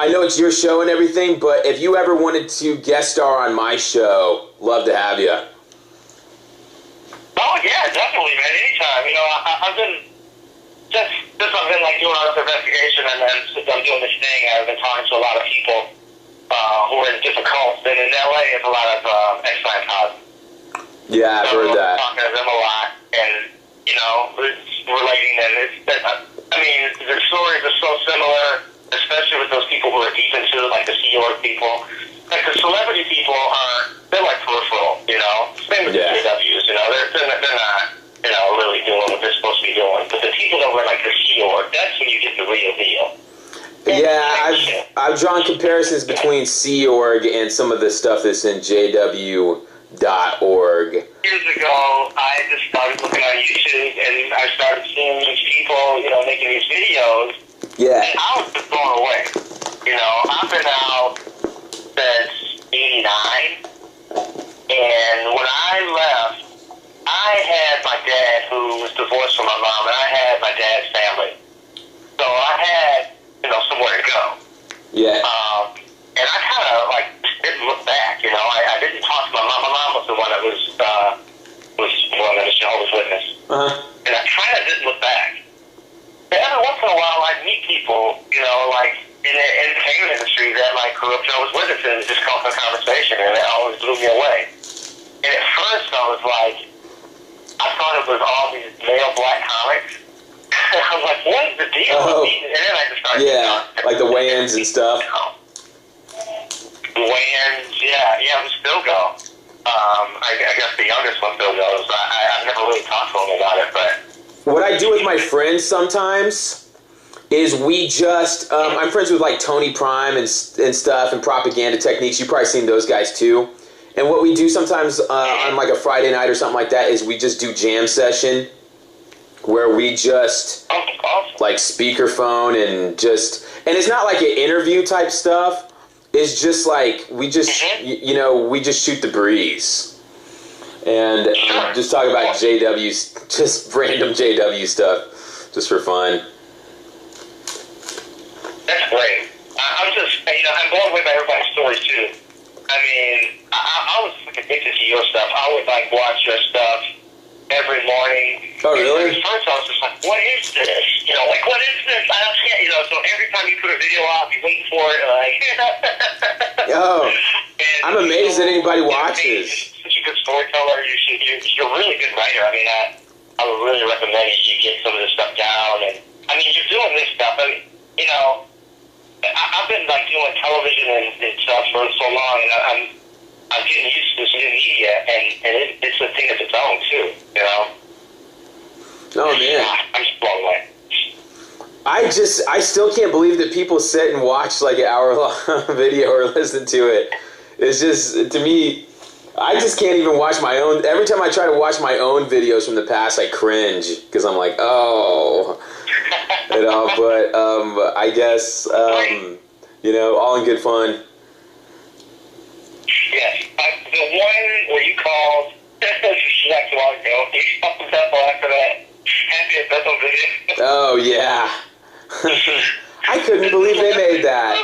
I know it's your show and everything, but if you ever wanted to guest star on my show, love to have you. Oh yeah, definitely, man. Anytime. You know, I've been just I've been like doing all this investigation, and then since I'm doing this thing, I've been talking to a lot of people who are in different cults. And in LA, it's a lot of ex-Scientology. Yeah, I've heard that. Talking to them a lot, and you know, it's relating that I mean, the stories are so similar, especially with those people who are deep into like the Sea Org people. Like the celebrity people they're like peripheral, you know. Same with the JWs, you know. They're not, you know, really doing what they're supposed to be doing. But the people that were like the Sea Org, that's when you get the real deal. Yeah, I've drawn comparisons between Sea Org and some of the stuff that's in jw.org. Years ago, I just started looking on YouTube, and I started seeing these people, you know, making these videos. Yeah. And I was just blown away. You know, I've been out since '89, and when I left, I had my dad, who was divorced from my mom, and I had my dad's family. So I had, you know, somewhere to go. Yeah. And I kind of, like, didn't look back, you know. I didn't talk to my mom. My mom was the one that was one that was Jehovah's Witness. Uh-huh. And I kind of didn't look back. And every once in a while, I'd meet people, you know, like, in the entertainment industry that, like, grew up Jehovah's Witnesses and just come to a conversation, and it always blew me away. And at first, I was like, I thought it was all these male black comics. I was like, what is the deal with these? And then I just started like the Wayans and stuff. Wayans, yeah, we still go. I guess the youngest one still goes. I've never really talked to him about it, but... What I do with my friends sometimes is we just... I'm friends with, like, Tony Prime and stuff and Propaganda Techniques. You've probably seen those guys, too. And what we do sometimes on, like, a Friday night or something like that is we just do jam session where we just, like, speakerphone and just... And it's not like an interview type stuff. It's just like, we just, you know, we just shoot the breeze. And just talk about JWs, just random JW stuff, just for fun. That's great. I'm just, you know, I'm blown away by everybody's stories, too. I mean, I was like addicted to your stuff. I would, like, watch your stuff every morning. Oh, really? And at first, I was just like, what is this? You know, like, what is this? I don't see it, you know, so every time you put a video out, you wait for it, like... Yo, I'm amazed that anybody watches. You're such a good storyteller. You're a really good writer. I mean, I would really recommend you get some of this stuff down. And I mean, you're doing this stuff. I mean, you know, I've been like doing television and stuff for so long, and I'm getting used to this new media, and it's a thing of its own too. You know. Oh man, I'm just blown away. I still can't believe that people sit and watch like an hour-long video or listen to it. It's just, to me, I just can't even watch my own. Every time I try to watch my own videos from the past, I cringe because I'm like, oh, you know. But I guess, you know, all in good fun. Yes, the one where you called not too long ago, you stopped the temple after that. Happy at Bethel video. Oh yeah. I couldn't believe they made that.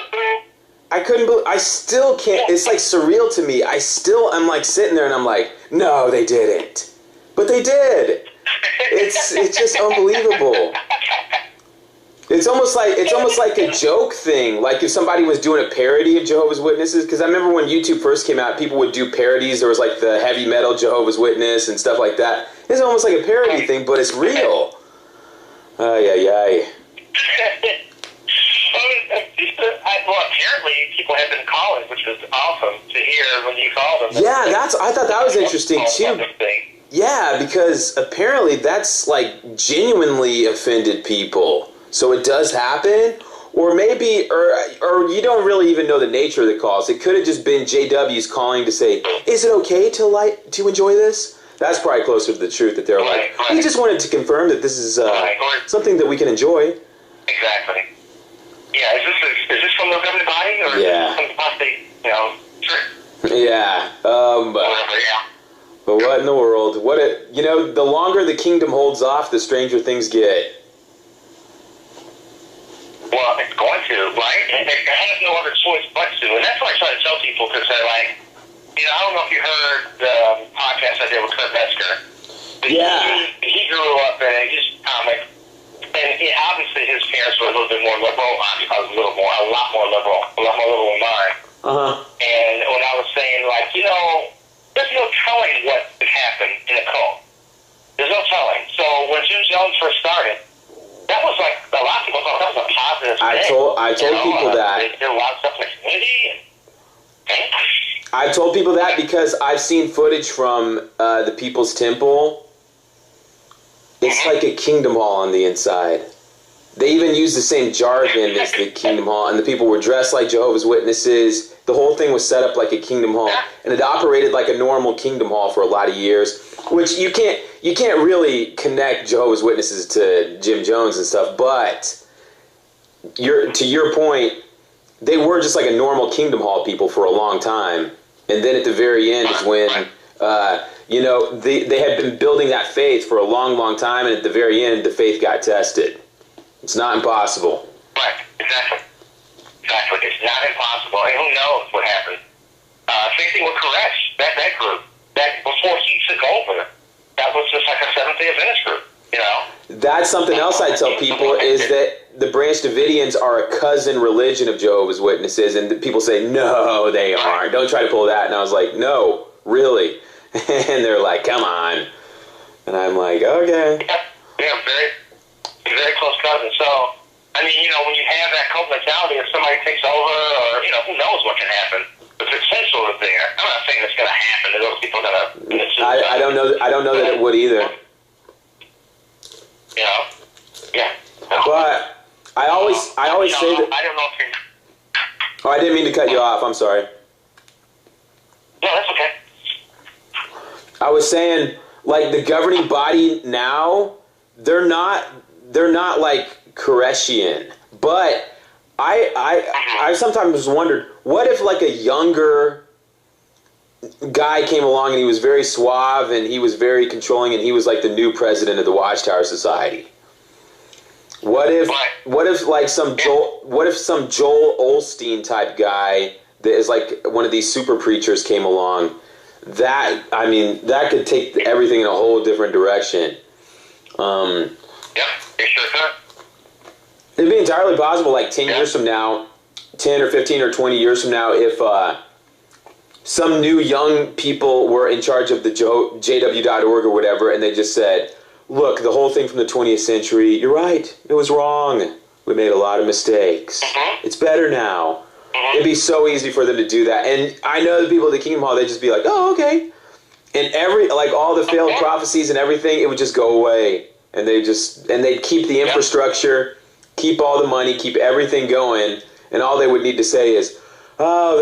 I still can't, it's like surreal to me. I'm like sitting there and I'm like, no, they didn't. But they did. It's just unbelievable. It's almost like a joke thing. Like if somebody was doing a parody of Jehovah's Witnesses, because I remember when YouTube first came out, people would do parodies. There was like the heavy metal Jehovah's Witness and stuff like that. It's almost like a parody thing, but it's real. Ay. Well, apparently people have been calling, which was awesome to hear when you called them. Yeah, I thought that was interesting too. Yeah, because apparently that's like genuinely offended people. So it does happen, or maybe, or you don't really even know the nature of the calls. It could have just been JWs calling to say, "Is it okay to enjoy this?" That's probably closer to the truth. That they're like, "We just wanted to confirm that this is something that we can enjoy." Exactly. Yeah. Is this from the governing body or yeah. from the prostate? You know. Sure. Yeah. Whatever. Yeah. But what in the world? The longer the kingdom holds off, the stranger things get. Well, well, it's going to, right? And it has no other choice but to. And that's what I try to tell people, because they're like, I don't know if you heard the podcast I did with Kurt Metzger. Yeah. He grew up in a comic, and obviously his parents were a little bit more liberal. I was a lot more liberal than mine. And when I was saying, like, there's no telling what could happen in a cult. There's no telling. So when Jim Jones first started, that was like, a lot of people thought that was a positive thing. I told people that. They did a lot of stuff in the community. I told people that because I've seen footage from the People's Temple. It's like a Kingdom Hall on the inside. They even use the same jargon as the Kingdom Hall, and the people were dressed like Jehovah's Witnesses. The whole thing was set up like a Kingdom Hall, and it operated like a normal Kingdom Hall for a lot of years, which you can't really connect Jehovah's Witnesses to Jim Jones and stuff, but to your point, they were just like a normal Kingdom Hall people for a long time, and then at the very end is when they had been building that faith for a long, long time, and at the very end, the faith got tested. It's not impossible. Right, exactly. It's not impossible, and who knows what happened. Same thing with Koresh, that group. That before he took over, that was just like a Seventh-day Adventist group, That's something else I tell people, is that the Branch Davidians are a cousin religion of Jehovah's Witnesses, and people say, no, they aren't. Don't try to pull that. And I was like, no, really? And they're like, come on. And I'm like, okay. Yeah, very close cousins. So, when you have that cult mentality, if somebody takes over, or, who knows what can happen. The potential is there. I'm not saying it's going to happen, that those people are going to commit suicide. I don't know that it would either. Yeah. But I always say that. I don't know if you're... Oh, I didn't mean to cut you off. I'm sorry. No, that's okay. I was saying, like, the governing body now, they're not like Koreshian, but I sometimes wondered, what if like a younger guy came along and he was very suave and he was very controlling and he was like the new president of the Watchtower Society? What if like some Joel Osteen type guy that is like one of these super preachers came along? That could take everything in a whole different direction. Yeah, you sure could. It'd be entirely possible, like 10 years from now, 10 or 15 or 20 years from now, if some new young people were in charge of the jw.org or whatever, and they just said, look, the whole thing from the 20th century, you're right, it was wrong. We made a lot of mistakes. It's better now. It'd be so easy for them to do that. And I know the people at the Kingdom Hall, they'd just be like, oh, okay. And all the failed prophecies and everything, it would just go away. And they'd keep the infrastructure, keep all the money, keep everything going, and all they would need to say is, oh,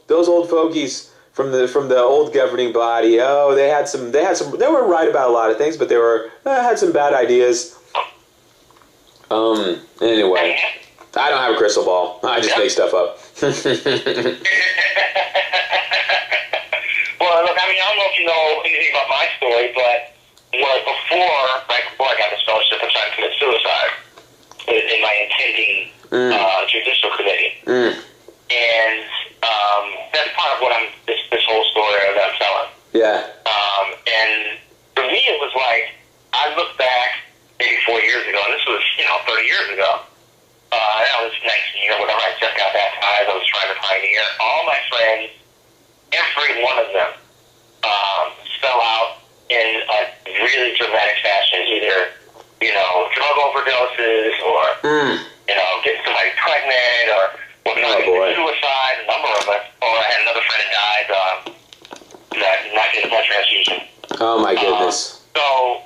those old fogies from the old governing body, oh, they were right about a lot of things, but they had some bad ideas. Anyway, I don't have a crystal ball. I just make stuff up. Well, look, I don't know if you know anything about my story, but before I got this fellowship, I tried to commit suicide in my intending judicial committee. And that's part of what this whole story that I'm telling. Yeah. And for me, it was like, I look back maybe 4 years ago, and this was, 30 years ago. I was 19 or whatever. I just got baptized. I was trying to pioneer. All my friends, every one of them, fell out in a really dramatic fashion. Either, drug overdoses or, getting somebody pregnant or suicide, a number of us. Or I had another friend that died, not getting a blood transfusion. Oh, my goodness. So,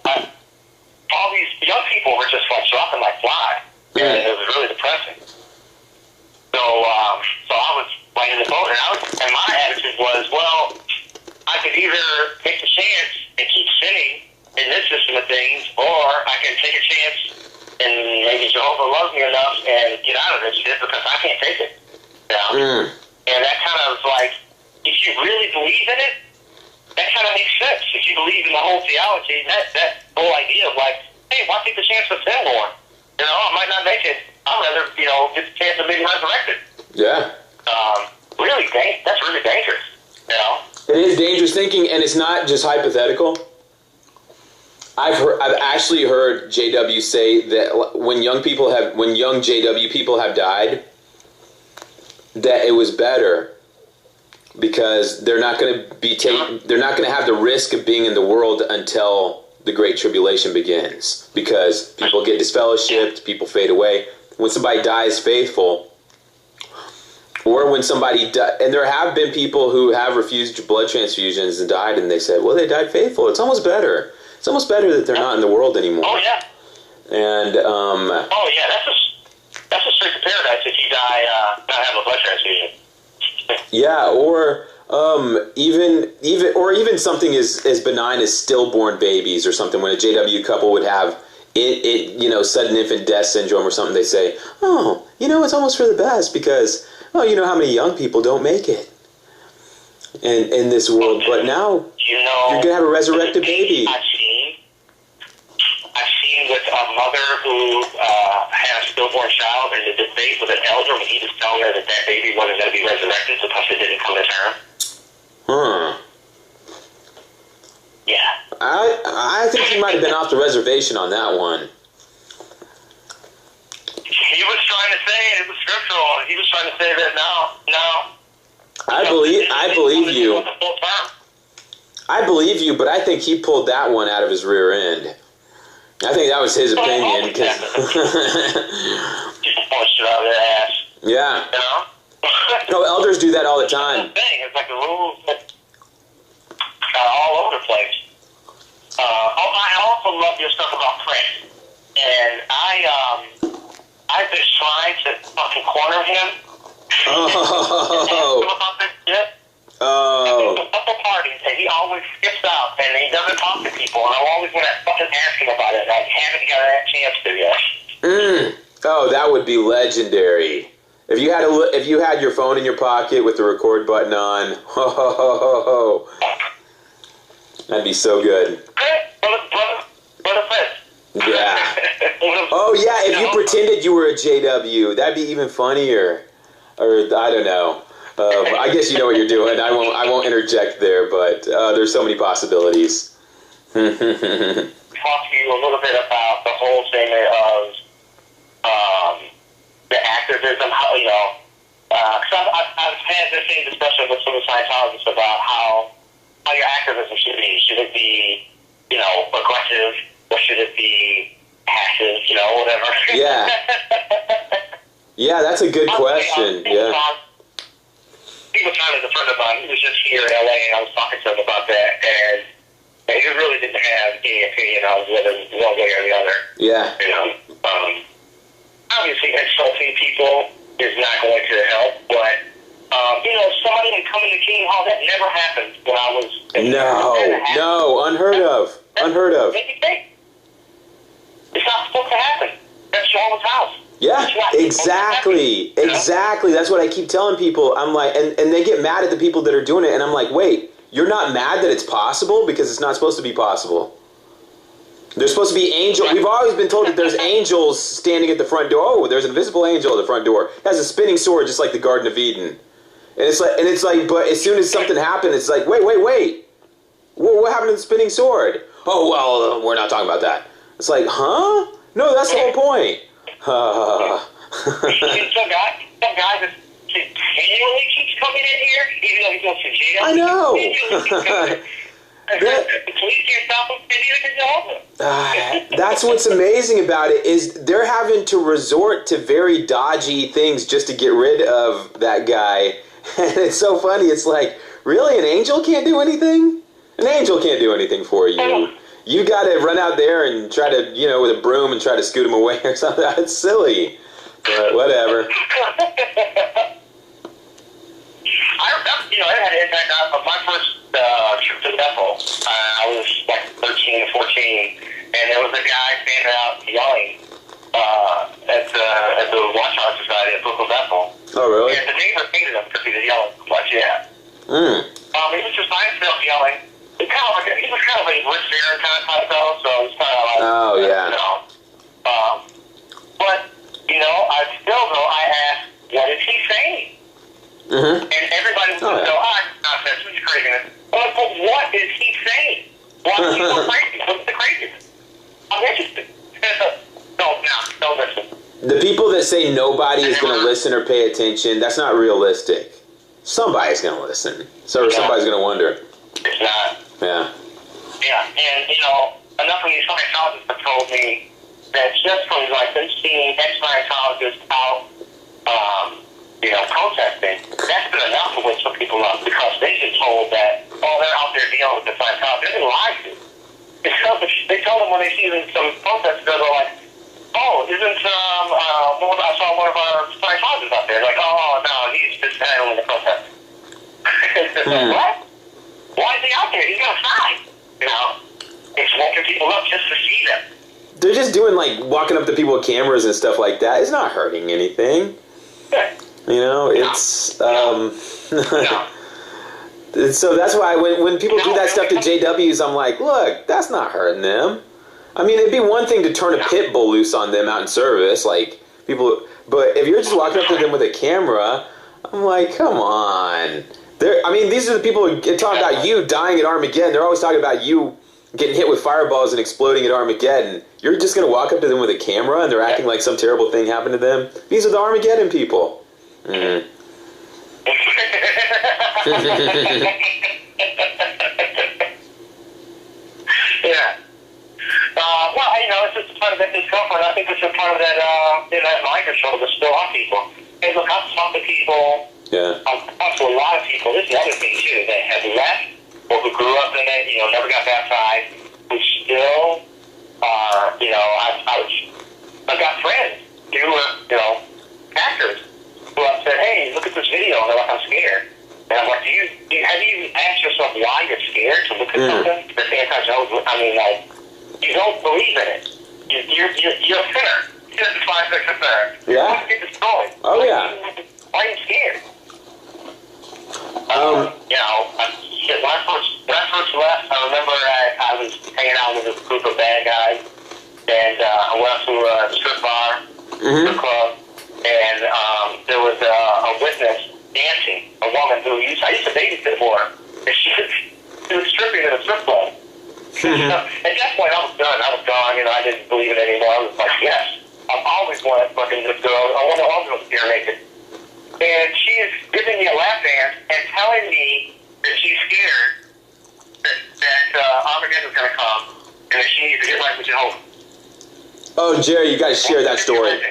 all these young people were just like dropping like flies. And it was really depressing. So I was right in the boat, and my attitude was, well, I could either take the chance and keep sinning in this system of things, or I can take a chance and maybe Jehovah loves me enough and get out of this shit because I can't take it. And that kind of like, if you really believe in it, that kind of makes sense. If you believe in the whole theology, that whole idea of like, hey, why take the chance of sin more? I might not make it I'd rather, get the chance of being resurrected. Yeah. Really, that's really dangerous, It is dangerous thinking, and it's not just hypothetical. I've actually heard JW say that when young JW people have died, that it was better because they're not going to have the risk of being in the world until the Great Tribulation begins, because people get disfellowshipped, people fade away. When somebody dies faithful, or when somebody and there have been people who have refused blood transfusions and died, and they said, well, they died faithful. It's almost better. It's almost better that they're not in the world anymore. Oh, yeah. And, oh, yeah, that's a straight to paradise if you die not having a blood transfusion. Yeah, or even something as benign as stillborn babies or something. When a JW couple would have sudden infant death syndrome or something, they say, oh, it's almost for the best because, oh, you know how many young people don't make it in this world. But now you're going to have a resurrected baby. I've seen with a mother who had a stillborn child, and the debate with an elder when he was telling her that baby wasn't going to be resurrected because it didn't come to term. Huh. Yeah. I think he might have been off the reservation on that one. He was trying to say it was scriptural. He was trying to say that no. I believe you. I believe you, but I think he pulled that one out of his rear end. I think that was his opinion. Just punched it out of their ass. Yeah. No, elders do that all the time. It's like the rules all over the place. I also love your stuff about prayer. And I've been trying to fucking corner him. Oh. Oh. A couple parties, and he always skips out, and he doesn't talk to people, and I always want to fucking ask him about it, and I haven't got that chance to yet. Oh, that would be legendary. If you had your phone in your pocket with the record button on, that'd be so good. Brother Fitz. Yeah. Oh yeah, if you pretended you were a JW, that'd be even funnier. Or I don't know. I guess you know what you're doing. I won't interject there, but there's so many possibilities. Talk to you a little bit about the whole thing of the activism. How because I've had the same discussion with some of the Scientologists about how your activism should be. Should it be aggressive, or should it be passive? Whatever. Yeah. Yeah, that's a good question. Yeah. He was trying to a friend of mine. He was just here in LA, and I was talking to him about that, and he really didn't have any opinion on whether one way or the other. Yeah. Obviously, insulting people is not going to help, but somebody coming to King Hall, that never happened when I was. No, unheard of. Unheard of. It's not supposed to happen. That's Jehovah's house. Yeah, exactly. Exactly. That's what I keep telling people. I'm like, and they get mad at the people that are doing it, and I'm like, wait, you're not mad that it's possible? Because it's not supposed to be possible. There's supposed to be angels. We've always been told that there's angels standing at the front door. Oh, there's an invisible angel at the front door. It has a spinning sword just like the Garden of Eden. And it's like, but as soon as something happened, it's like, wait. What happened to the spinning sword? Oh, well, we're not talking about that. It's like, huh? No, that's the whole point. Some guy that continually keeps coming in here, even though he goes to jail. I know. That's what's amazing about it is they're having to resort to very dodgy things just to get rid of that guy. And it's so funny. It's like, really? An angel can't do anything? An angel can't do anything for you. You got to run out there and try to, with a broom and try to scoot him away or something. That's silly. But whatever. I had an impact on my first trip to Bethel. I was like 13 or 14, and there was a guy standing out yelling at the Watchtower Society at Brooklyn Bethel. Oh, really? And the neighbor hated him because he was yelling so much, yeah. He was just by himself yelling. He was kind of a Rich Aaron kind of type though, so it's kind of like... Oh, yeah. But I asked, what is he saying? Mm-hmm. And everybody would go, nonsense, this is craziness. I'm like, but what is he saying? Why is he so crazy? What's the craziness? I'm interested. No, listen. The people that say nobody is going to listen or pay attention, that's not realistic. Somebody's going to listen. Somebody's going to wonder. It's not. Yeah. Yeah, and, enough of these Scientologists have told me that just from, them seeing ex-Scientologists out, protesting, that's been enough to wake some people up, because they've been told that, they're out there dealing with the Scientologists. They've been lied to. They tell them when they see some protesters, they'll go like, I saw one of our Scientologists out there. Like, no, he's just handling the protest. What? Why is he out there? He's got a sign. It's waking people up just to see them. They're just doing, walking up to people with cameras and stuff like that. It's not hurting anything. Yeah. It's... No. So that's why when people do that stuff to JWs, I'm like, look, that's not hurting them. I mean, it'd be one thing to turn a pit bull loose on them out in service, people. But if you're just walking up to them with a camera, I'm like, come on. These are the people who talk about you dying at Armageddon. They're always talking about you getting hit with fireballs and exploding at Armageddon. You're just going to walk up to them with a camera and they're acting like some terrible thing happened to them? These are the Armageddon people. Mm. Yeah. It's just part of that discomfort. I think it's a part of that, that mind control that's still on people. Hey, look, I've talked to people. Yeah. I've talked to a lot of people. This is another thing, too, that have left or who grew up in it, never got baptized, who still are, I've got friends who are, actors who have said, hey, look at this video, and they're like, I'm scared. And I'm like, have you asked yourself why you're scared to look at something that's anti-Jehovah? You don't believe in it. You're a sinner. Sinner defines like a sinner. Yeah. Get destroyed. Oh, yeah. Why are you scared? When I first left, I remember I was hanging out with a group of bad guys, and I went up to a strip bar, strip club, and there was a witness dancing, a woman who I used to babysit for her, and she was stripping in a strip club. At that point, I was done. I was gone. I didn't believe it anymore. I was like, yes, I've always wanted fucking this girl. I want all girls to be naked. And she is giving me a lap dance and telling me that she's scared that Armageddon is going to come and that she needs to get right with Jehovah. Oh, Jerry, you got to share that story.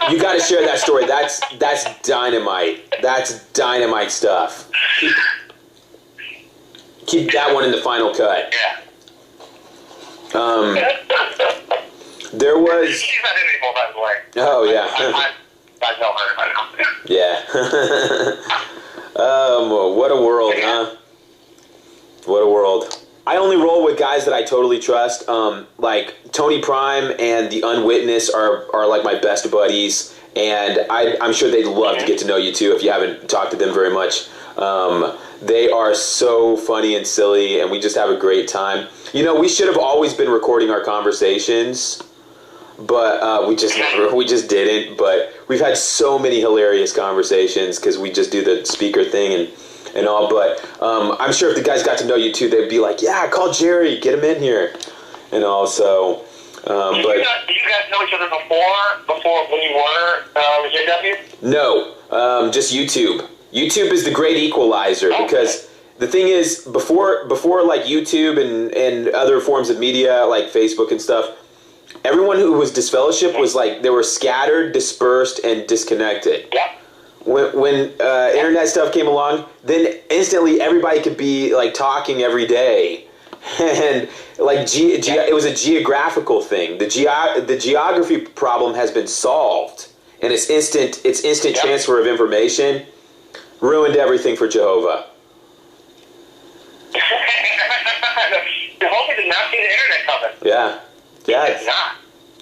You got to share that story. That's dynamite. That's dynamite stuff. Keep that one in the final cut. Yeah. There was... She's not in anymore, by the way. Oh, yeah. I know her. I know. Yeah. What a world, huh? What a world. I only roll with guys that I totally trust. Like Tony Prime and the Unwitnessed are like my best buddies. And I'm sure they'd love to get to know you, too, if you haven't talked to them very much. They are so funny and silly, and we just have a great time. We should have always been recording our conversations, but we just didn't. But we've had so many hilarious conversations because we just do the speaker thing and all. But I'm sure if the guys got to know you too, they'd be like, "Yeah, call Jerry, get him in here," and all. So, did you guys know each other before when you were with JW? No, just YouTube. YouTube is the great equalizer because the thing is, before like YouTube and other forms of media like Facebook and stuff, everyone who was disfellowship was like they were scattered, dispersed, and disconnected. Yeah. When internet stuff came along, then instantly everybody could be like talking every day, and like it was a geographical thing. The geography problem has been solved, and it's instant transfer of information. Ruined everything for Jehovah. Jehovah did not see the internet coming. Yeah. He did not.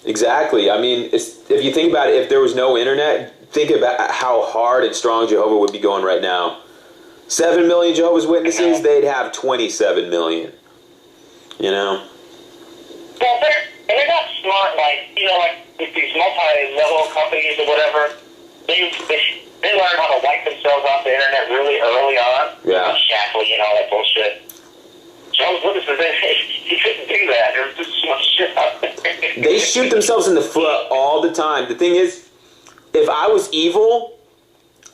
Exactly. I mean, if you think about it, if there was no internet, think about how hard and strong Jehovah would be going right now. 7 million Jehovah's Witnesses, they'd have 27 million. Well, they're not smart like these multi-level companies or whatever, they learn how to wipe themselves off the internet really early on. Yeah. Shackly and all that bullshit. Jones Lucas, he couldn't do that. There was just so much shit out there. They shoot themselves in the foot all the time. The thing is, if I was evil,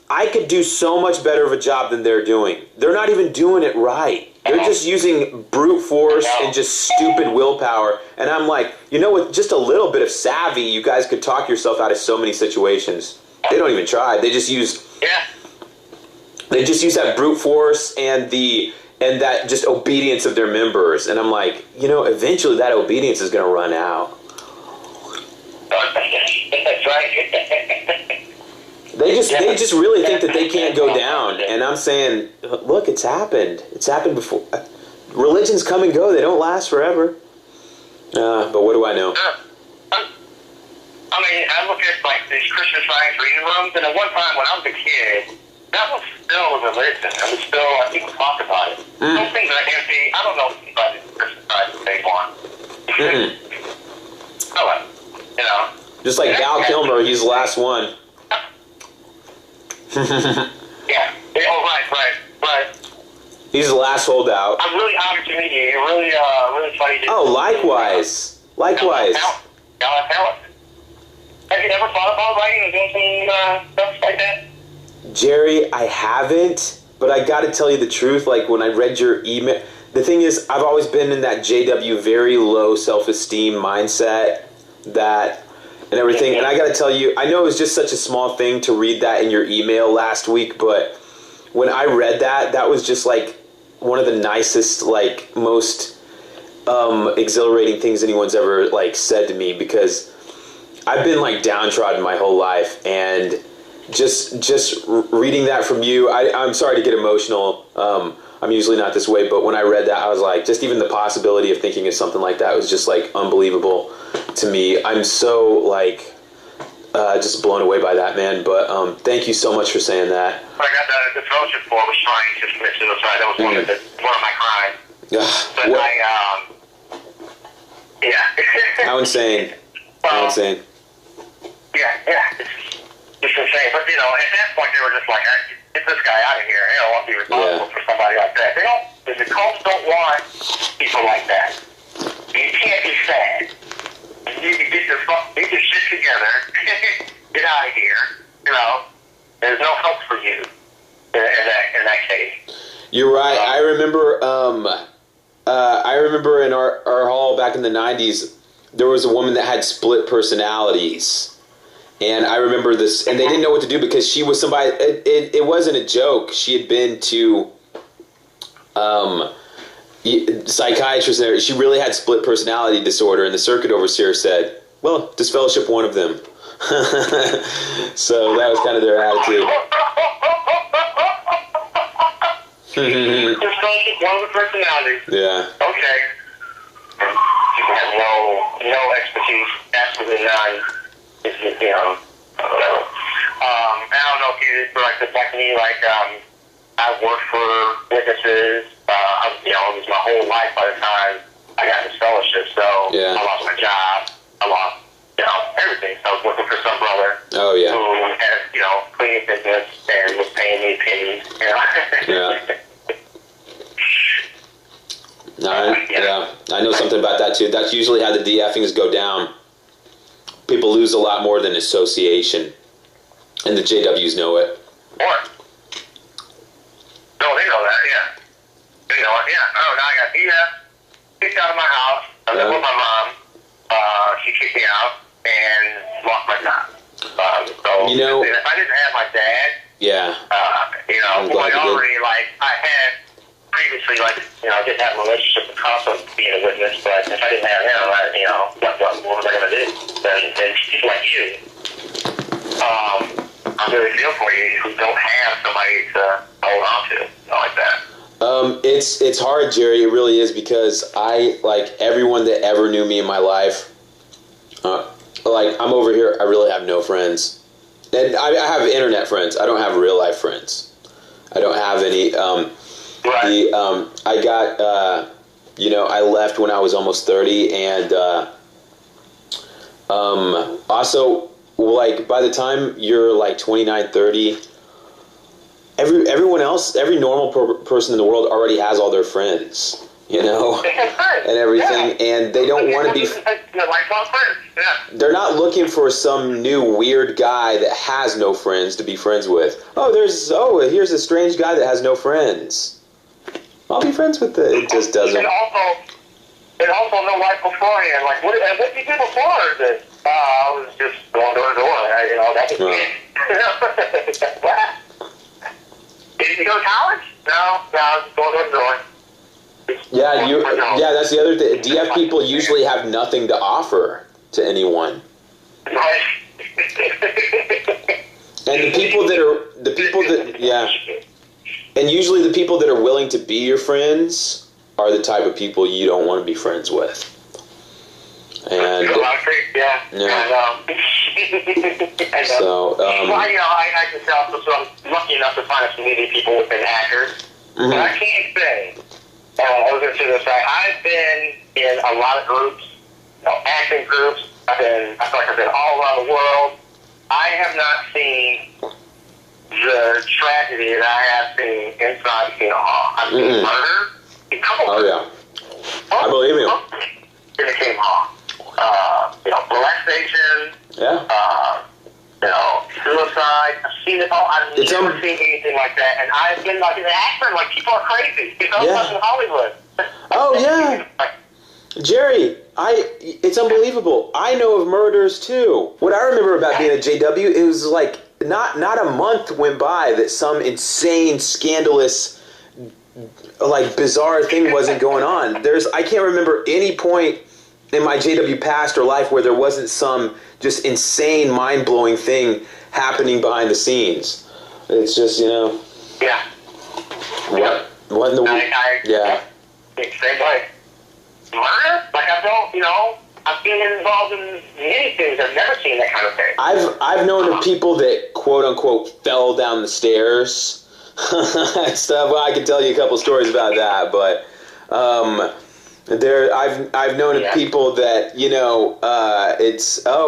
I could do so much better of a job than they're doing. They're not even doing it right. They're just using brute force and just stupid willpower. And I'm like, you know, with just a little bit of savvy, you guys could talk yourself out of so many situations. They don't even try. They just use that brute force and that just obedience of their members. And I'm like, you know, eventually that obedience is going to run out. That's right. They just really think that they can't go down. And I'm saying, look, it's happened. It's happened before. Religions come and go. They don't last forever. But what do I know? I mean, I look at like these Christian Science reading rooms, and at one time when I was a kid, that was still a religion. It was still, people talked about it. Some things are empty. I don't know if anybody Christian Science they want. Oh, you know. Just like Val Kilmer, he's the last one. Yeah. Oh, right. He's the last holdout. I'm really honored to meet you. You're really funny. Oh, likewise. Likewise. Have you ever thought about writing and doing some stuff like that? Jerry, I haven't, but I got to tell you the truth. Like, when I read your email, the thing is, I've always been in that JW very low self-esteem mindset and everything. And I got to tell you, I know it was just such a small thing to read that in your email last week, but when I read that, that was just like one of the nicest, like most exhilarating things anyone's ever like said to me, because I've been like downtrodden my whole life, and just reading that from you, I'm sorry to get emotional. I'm usually not this way, but when I read that, I was like, just even the possibility of thinking of something like that was just like unbelievable to me. I'm so like just blown away by that, man. But thank you so much for saying that. I got the fellowship for was trying to commit suicide. That was one of my crimes. But How insane! How insane! Yeah. It's insane. But, you know, at that point, they were just like, get this guy out of here. They don't want to be responsible for somebody like that. The cults don't want people like that. You can't be sad. You need to get your shit together. Get out of here. You know, there's no hope for you in that case. You're right. I remember in our hall back in the 90s, there was a woman that had split personalities. And I remember this, and they didn't know what to do because she was somebody, it wasn't a joke. She had been to psychiatrists there. She really had split personality disorder, and the circuit overseer said, well, disfellowship one of them. So that was kind of their attitude. Disfellowship one of the personalities. Yeah. Okay. People have no expertise, absolutely none. You know, whatever. I don't know if you like me, I've worked for witnesses. It was my whole life by the time I got this fellowship. So I lost my job. I lost, everything. So I was working for some brother who had, cleaning business and was paying me pennies. I know something about that too. That's usually how the DFings go down. People lose a lot more than association, and the JWs know it. What? No, they know that, yeah. They know it, yeah. Oh, now I got kicked out of my house. I lived with my mom. She kicked me out and lost my job. So, if I didn't have my dad, who I already, I had previously, I didn't have a relationship with Costa being a witness, but if I didn't have him, what was I going to do? Then people like you, I really feel for you who don't have somebody to hold on to, like that. It's hard, Jerry. It really is, because I, like everyone that ever knew me in my life, I'm over here, I really have no friends. And I have internet friends. I don't have real life friends. I don't have any, I got, I left when I was almost 30, and Also, like, by the time you're like 29, 30, everyone else, every normal person in the world already has all their friends, you know, and everything, and they don't want to be. They're not looking for some new weird guy that has no friends to be friends with. Here's a strange guy that has no friends. I'll be friends with it. It just doesn't. And also no life beforehand. Like, what did you do before this? I was just going door to door. You know, that was it. Did you go to college? No, just going door to door. Yeah, that's the other thing. DF people usually have nothing to offer to anyone. Right. And and usually the people that are willing to be your friends are the type of people you don't want to be friends with. And so, well, you know, I just also, so I'm lucky enough to find a community of people within hackers. And I can't say, I was going to say this, I've been in a lot of groups, you know, acting groups. I feel like I've been all around the world. I have not seen the tragedy that I have seen inside the hall. I've seen murder. Oh, yeah. I believe you. It came home. You know, molestation. Yeah. You know, suicide. I've seen it all. I've never seen anything like that. And I've been like an actor. Like, people are crazy. You know, like in Hollywood. Oh, yeah. Jerry, it's unbelievable. I know of murders too. What I remember about being a JW, it was like not a month went by that some insane, scandalous, like bizarre thing wasn't going on. I can't remember any point in my JW past or life where there wasn't some just insane, mind-blowing thing happening behind the scenes. It's just, you know. Yeah. What in the world? Yeah. Same way. Murder? Like, I don't, you know, I've been involved in many things. I've never seen that kind of thing. I've known of people that, quote-unquote, fell down the stairs and stuff. Well, I can tell you a couple stories about that, but I've known of people that, you know,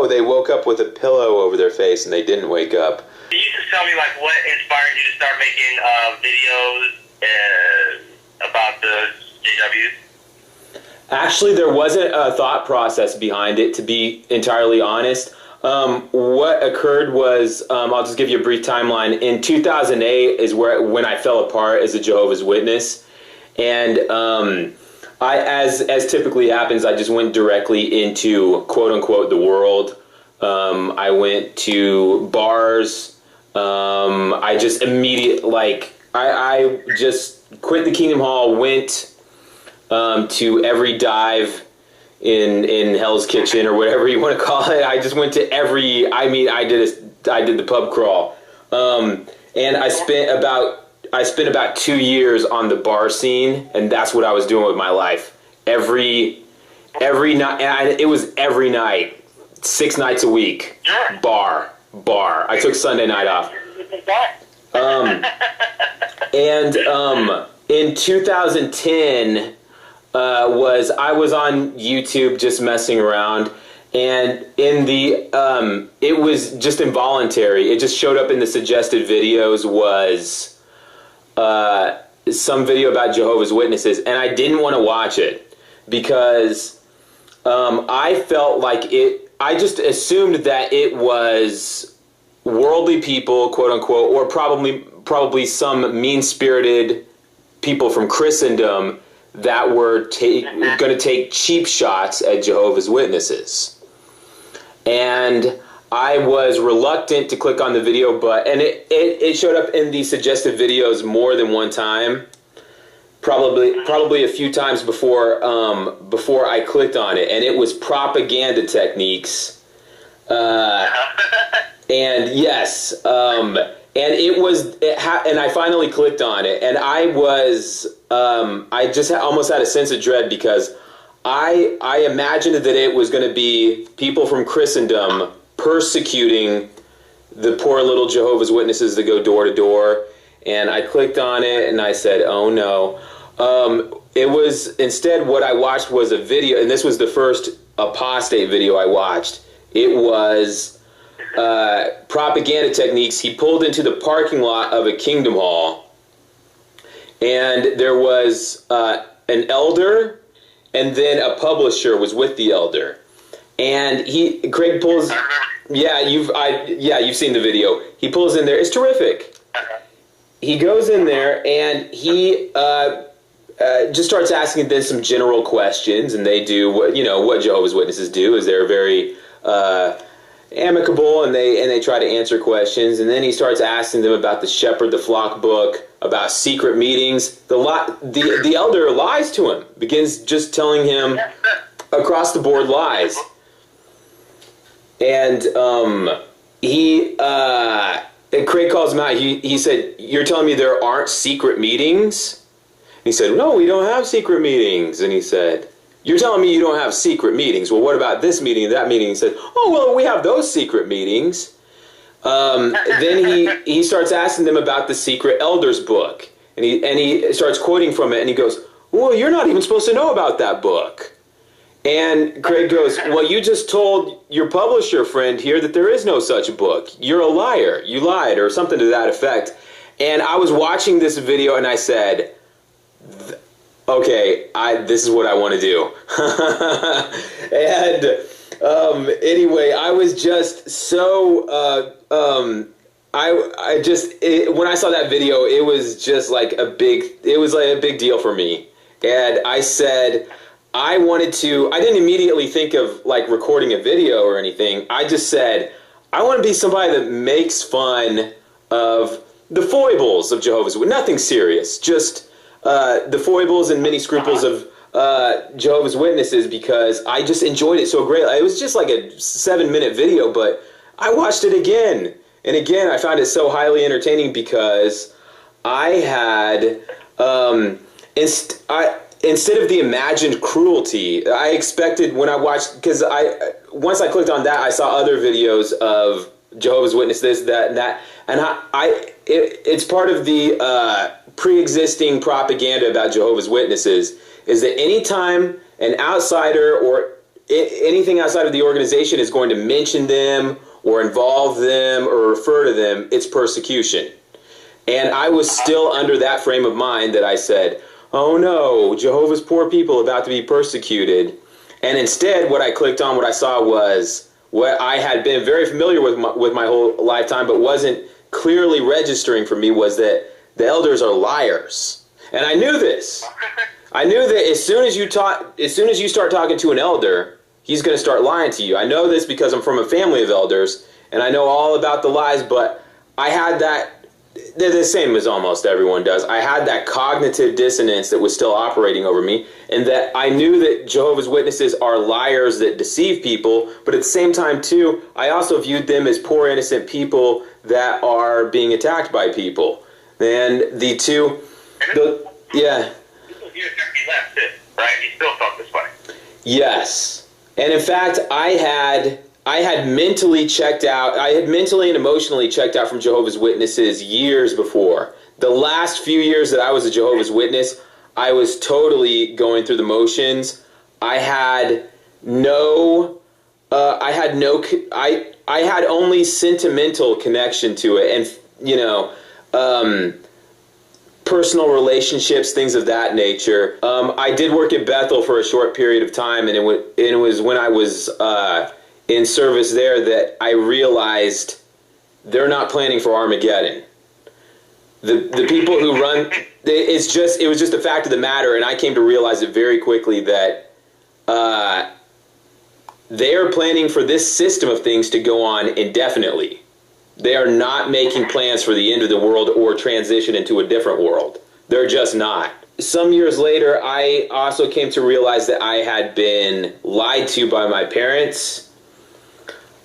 they woke up with a pillow over their face and they didn't wake up. You used to tell me, like, what inspired you to start making videos about the JWs? Actually, there wasn't a thought process behind it, to be entirely honest. What occurred was, I'll just give you a brief timeline. In 2008 is when I fell apart as a Jehovah's Witness. And as typically happens, I just went directly into, quote-unquote, the world. I went to bars. I just I just quit the Kingdom Hall, went to every dive in Hell's Kitchen or whatever you want to call it. I just went to I did the pub crawl. And I spent about 2 years on the bar scene, and that's what I was doing with my life. Every night, and it was every night, 6 nights a week. Bar. I took Sunday night off. In 2010 I was on YouTube just messing around, and it was just involuntary. It just showed up in the suggested videos was some video about Jehovah's Witnesses, and I didn't want to watch it because I felt like I just assumed that it was worldly people, quote unquote, or probably some mean-spirited people from Christendom that were going to take cheap shots at Jehovah's Witnesses. And I was reluctant to click on the video, and it showed up in the suggested videos more than one time, probably a few times before I clicked on it, and it was propaganda techniques, and yes, and and I finally clicked on it, and I just almost had a sense of dread because I imagined that it was going to be people from Christendom persecuting the poor little Jehovah's Witnesses that go door to door, and I clicked on it and I said, oh no. It was, instead what I watched was a video, and this was the first apostate video I watched. It was propaganda techniques. He pulled into the parking lot of a Kingdom Hall, and there was an elder, and then a publisher was with the elder. And Craig pulls, you've seen the video. He pulls in there. It's terrific. He goes in there and he just starts asking them some general questions, and they do what Jehovah's Witnesses do, is they're very amicable, and they try to answer questions. And then he starts asking them about the Shepherd the Flock book, about secret meetings. The elder lies to him, begins just telling him across the board lies. And Craig calls him out. He said, "You're telling me there aren't secret meetings?" And he said, "No, we don't have secret meetings." And he said, "You're telling me you don't have secret meetings? Well, what about this meeting and that meeting?" He said, "Oh, well, we have those secret meetings." Then he starts asking them about the secret elders book. And he starts quoting from it, and he goes, "Well, you're not even supposed to know about that book." And Craig goes, "Well, you just told your publisher friend here that there is no such book. You're a liar. You lied," or something to that effect. And I was watching this video, and I said, "Okay, this is what I want to do." And anyway, I was just so when I saw that video, it was just like a big deal for me. And I said, I didn't immediately think of like recording a video or anything. I just said, I want to be somebody that makes fun of the foibles of Jehovah's Witnesses. Nothing serious, just the foibles and many scruples of Jehovah's Witnesses, because I just enjoyed it so great. It was just like a 7-minute video, but I watched it again and again. I found it so highly entertaining because I had instead of the imagined cruelty, I expected when I watched, because once I clicked on that, I saw other videos of Jehovah's Witnesses, this, that, and that, and it's part of the pre-existing propaganda about Jehovah's Witnesses, is that anytime an outsider or anything outside of the organization is going to mention them or involve them or refer to them, it's persecution. And I was still under that frame of mind that I said, oh no, Jehovah's poor people about to be persecuted. And instead, what I clicked on, what I saw was what I had been very familiar with my whole lifetime, but wasn't clearly registering for me, was that the elders are liars. And I knew this. I knew that as soon as you start talking to an elder, he's going to start lying to you. I know this because I'm from a family of elders, and I know all about the lies, but I had that. They're the same as almost everyone does. I had that cognitive dissonance that was still operating over me, and that I knew that Jehovah's Witnesses are liars that deceive people, but at the same time, too, I also viewed them as poor, innocent people that are being attacked by people. And the two, yeah. He left it, right? He still felt this way. Yes. And in fact, I had mentally checked out. I had mentally and emotionally checked out from Jehovah's Witnesses years before. The last few years that I was a Jehovah's Witness, I was totally going through the motions. I had only sentimental connection to it, and personal relationships, things of that nature. I did work at Bethel for a short period of time, and it was when I was in service there that I realized they're not planning for Armageddon. The people who run, it was just a fact of the matter, and I came to realize it very quickly that they are planning for this system of things to go on indefinitely. They are not making plans for the end of the world or transition into a different world. They're just not. Some years later, I also came to realize that I had been lied to by my parents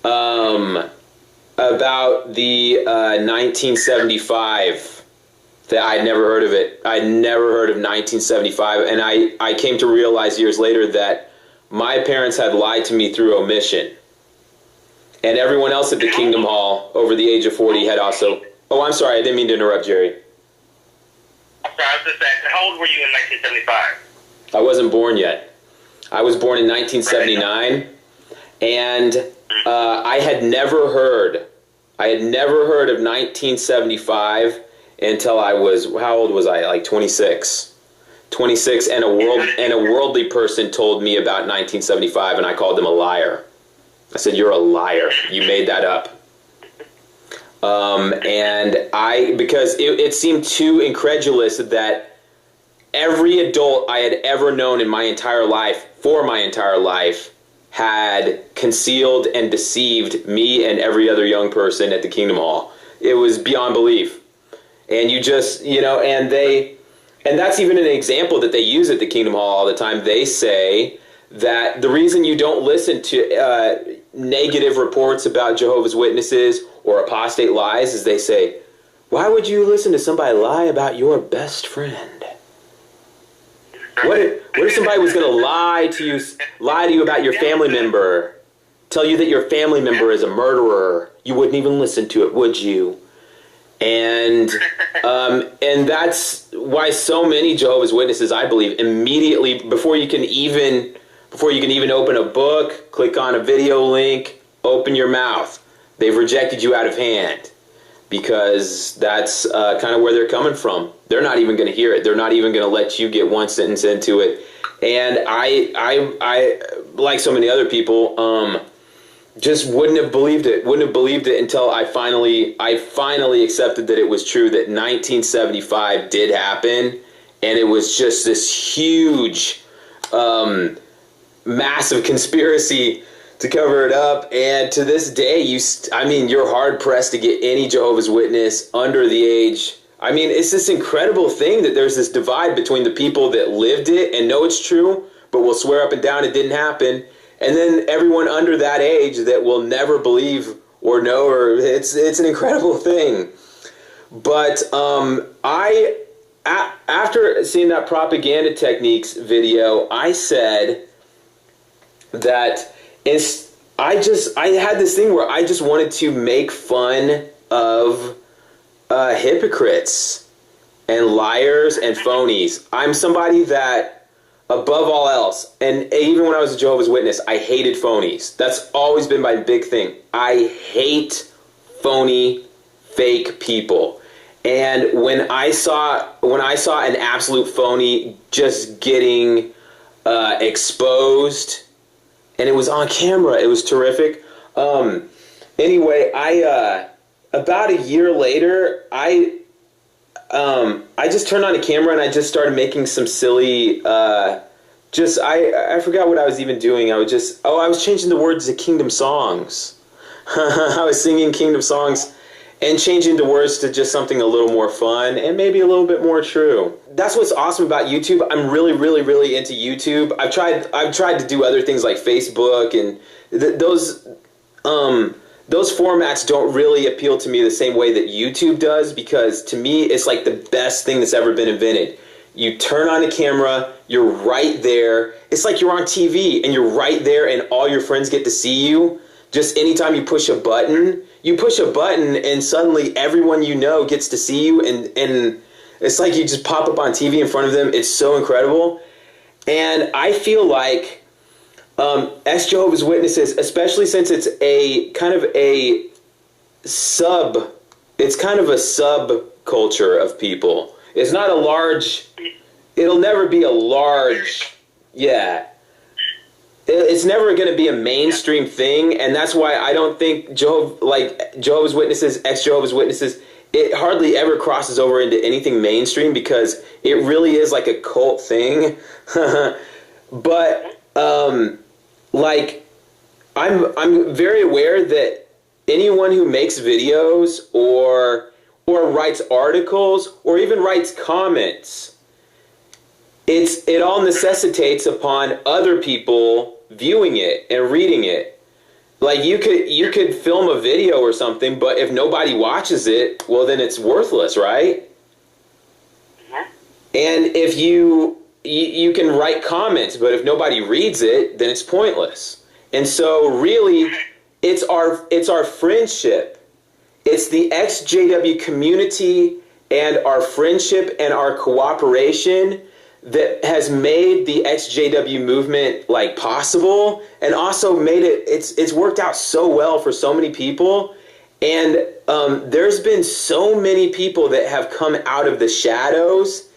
about the 1975, that I'd never heard of it. I'd never heard of 1975, and I came to realize years later that my parents had lied to me through omission. And everyone else at the Kingdom Hall over the age of 40 had also... Oh, I'm sorry, I didn't mean to interrupt, Jerry. I'm sorry, I was just saying, how old were you in 1975? I wasn't born yet. I was born in 1979, and I had never heard of 1975 until I was, how old was I? Like 26. 26, and a worldly person told me about 1975, and I called them a liar. I said, "You're a liar. You made that up." Because it seemed too incredulous that every adult I had ever known in my entire life, for my entire life, had concealed and deceived me and every other young person at the Kingdom Hall. It was beyond belief. And you just, and that's even an example that they use at the Kingdom Hall all the time. They say that the reason you don't listen to negative reports about Jehovah's Witnesses or apostate lies is they say, why would you listen to somebody lie about your best friend? What if somebody was going to lie to you about your family member, tell you that your family member is a murderer? You wouldn't even listen to it, would you? And that's why so many Jehovah's Witnesses, I believe, immediately before you can even open a book, click on a video link, open your mouth, they've rejected you out of hand, because that's kind of where they're coming from. They're not even going to hear it. They're not even going to let you get one sentence into it. And I like so many other people, just wouldn't have believed it until I finally accepted that it was true, that 1975 did happen, and it was just this huge, massive conspiracy to cover it up. And to this day, you're hard pressed to get any Jehovah's Witness under the age. I mean, it's this incredible thing that there's this divide between the people that lived it and know it's true, but will swear up and down it didn't happen, and then everyone under that age that will never believe or know, or it's an incredible thing. But after seeing that propaganda techniques video, I said that I had this thing where I just wanted to make fun of hypocrites and liars and phonies. I'm somebody that, above all else, and even when I was a Jehovah's Witness, I hated phonies. That's always been my big thing. I hate phony, fake people. And when I saw an absolute phony just getting exposed, and it was on camera, it was terrific. Anyway, about a year later, I just turned on a camera and I just started making some silly, I forgot what I was even doing. I was changing the words to Kingdom songs. I was singing Kingdom songs and changing the words to just something a little more fun and maybe a little bit more true. That's what's awesome about YouTube. I'm really, really, really into YouTube. I've tried to do other things like Facebook, and those formats don't really appeal to me the same way that YouTube does, because to me it's like the best thing that's ever been invented. You turn on a camera, you're right there. It's like you're on TV and you're right there, and all your friends get to see you. Just anytime you push a button and suddenly everyone you know gets to see you, and it's like you just pop up on TV in front of them. It's so incredible. And I feel like ex-Jehovah's Witnesses, especially since it's kind of a subculture of people. It's not a large, it'll never be a large, it's never going to be a mainstream thing, and that's why I don't think Jehovah's Witnesses, ex-Jehovah's Witnesses, it hardly ever crosses over into anything mainstream, because it really is like a cult thing. But I'm very aware that anyone who makes videos or writes articles or even writes comments, it all necessitates upon other people viewing it and reading it. Like you could film a video or something, but if nobody watches it, well, then it's worthless, right? Mm-hmm. And if you can write comments, but if nobody reads it, then it's pointless. And so really, it's our friendship. It's the ex-JW community and our friendship and our cooperation that has made the XJW movement like possible, and also made it's worked out so well for so many people. And there's been so many people that have come out of the shadows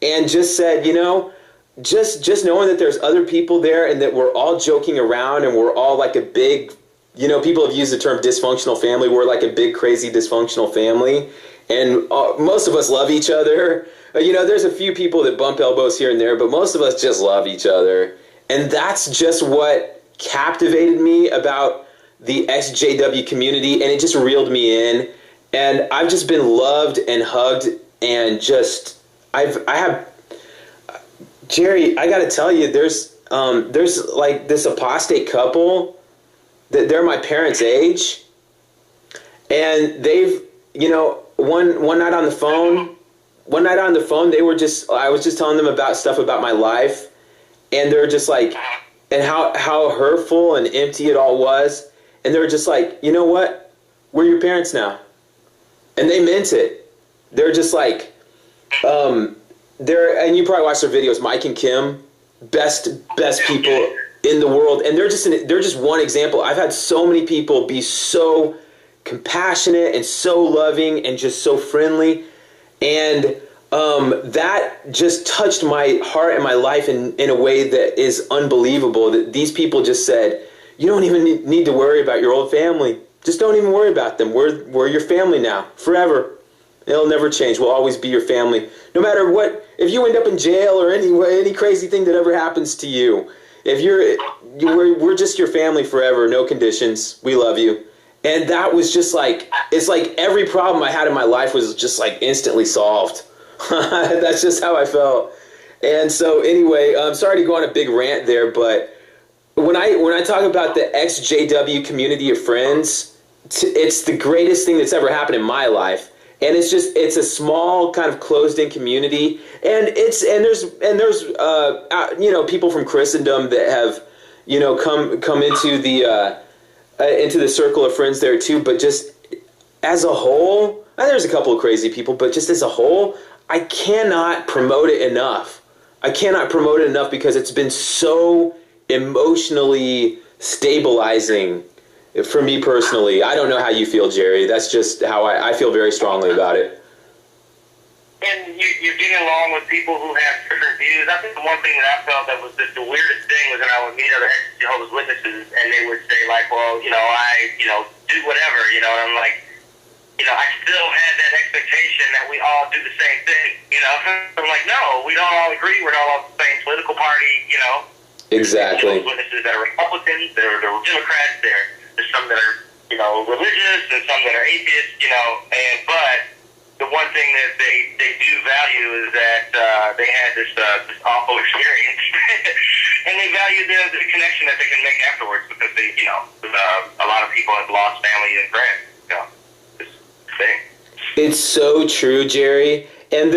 and just said, you know, just knowing that there's other people there and that we're all joking around and we're all like a big, you know, people have used the term dysfunctional family. We're like a big, crazy, dysfunctional family. And most of us love each other. You know, there's a few people that bump elbows here and there, but most of us just love each other. And that's just what captivated me about the XJW community, and it just reeled me in. And I've just been loved and hugged, and just I have Jerry, I got to tell you, there's like this apostate couple that they're my parents' age, and they've, you know, one night on the phone, I was just telling them about stuff about my life, and they're just like, and how hurtful and empty it all was, and they were just like, you know what, we're your parents now, and they meant it. They're just like, and you probably watch their videos, Mike and Kim, best people in the world, and they're just one example. I've had so many people be so compassionate and so loving and just so friendly, and that just touched my heart and my life in a way that is unbelievable, that these people just said, you don't even need to worry about your old family. Just don't even worry about them. We're your family now, forever. It'll never change. We'll always be your family. No matter what, if you end up in jail or any crazy thing that ever happens to you, we're just your family forever, no conditions. We love you. And that was just like, it's like every problem I had in my life was just like instantly solved. That's just how I felt. And so anyway, I'm sorry to go on a big rant there, but when I talk about the XJW community of friends, it's the greatest thing that's ever happened in my life. And it's a small kind of closed-in community, and there's you know, people from Christendom that have, you know, come into the circle of friends there too. But just as a whole, and there's a couple of crazy people, but just as a whole, I cannot promote it enough. I cannot promote it enough because it's been so emotionally stabilizing for me personally. I don't know how you feel, Jerry. That's just how I feel very strongly about it. And you're getting along with people who have different views. I think the one thing that I felt that was the weirdest thing was when I would meet other Jehovah's Witnesses, and they would say, like, well, you know, do whatever, you know, and I'm like, you know, I still had that expectation that we all do the same thing, you know. I'm like, no, we don't all agree. We're not all the same political party, you know. Exactly. There's Witnesses that are Republicans, there are Democrats, there's some that are, you know, religious, and some that are atheists, you know. But the one thing that they do value is that they had this awful experience, and they value the connection that they can make afterwards, because they, you know, a lot of people have lost family and friends, you know. This thing. It's so true, Jerry. And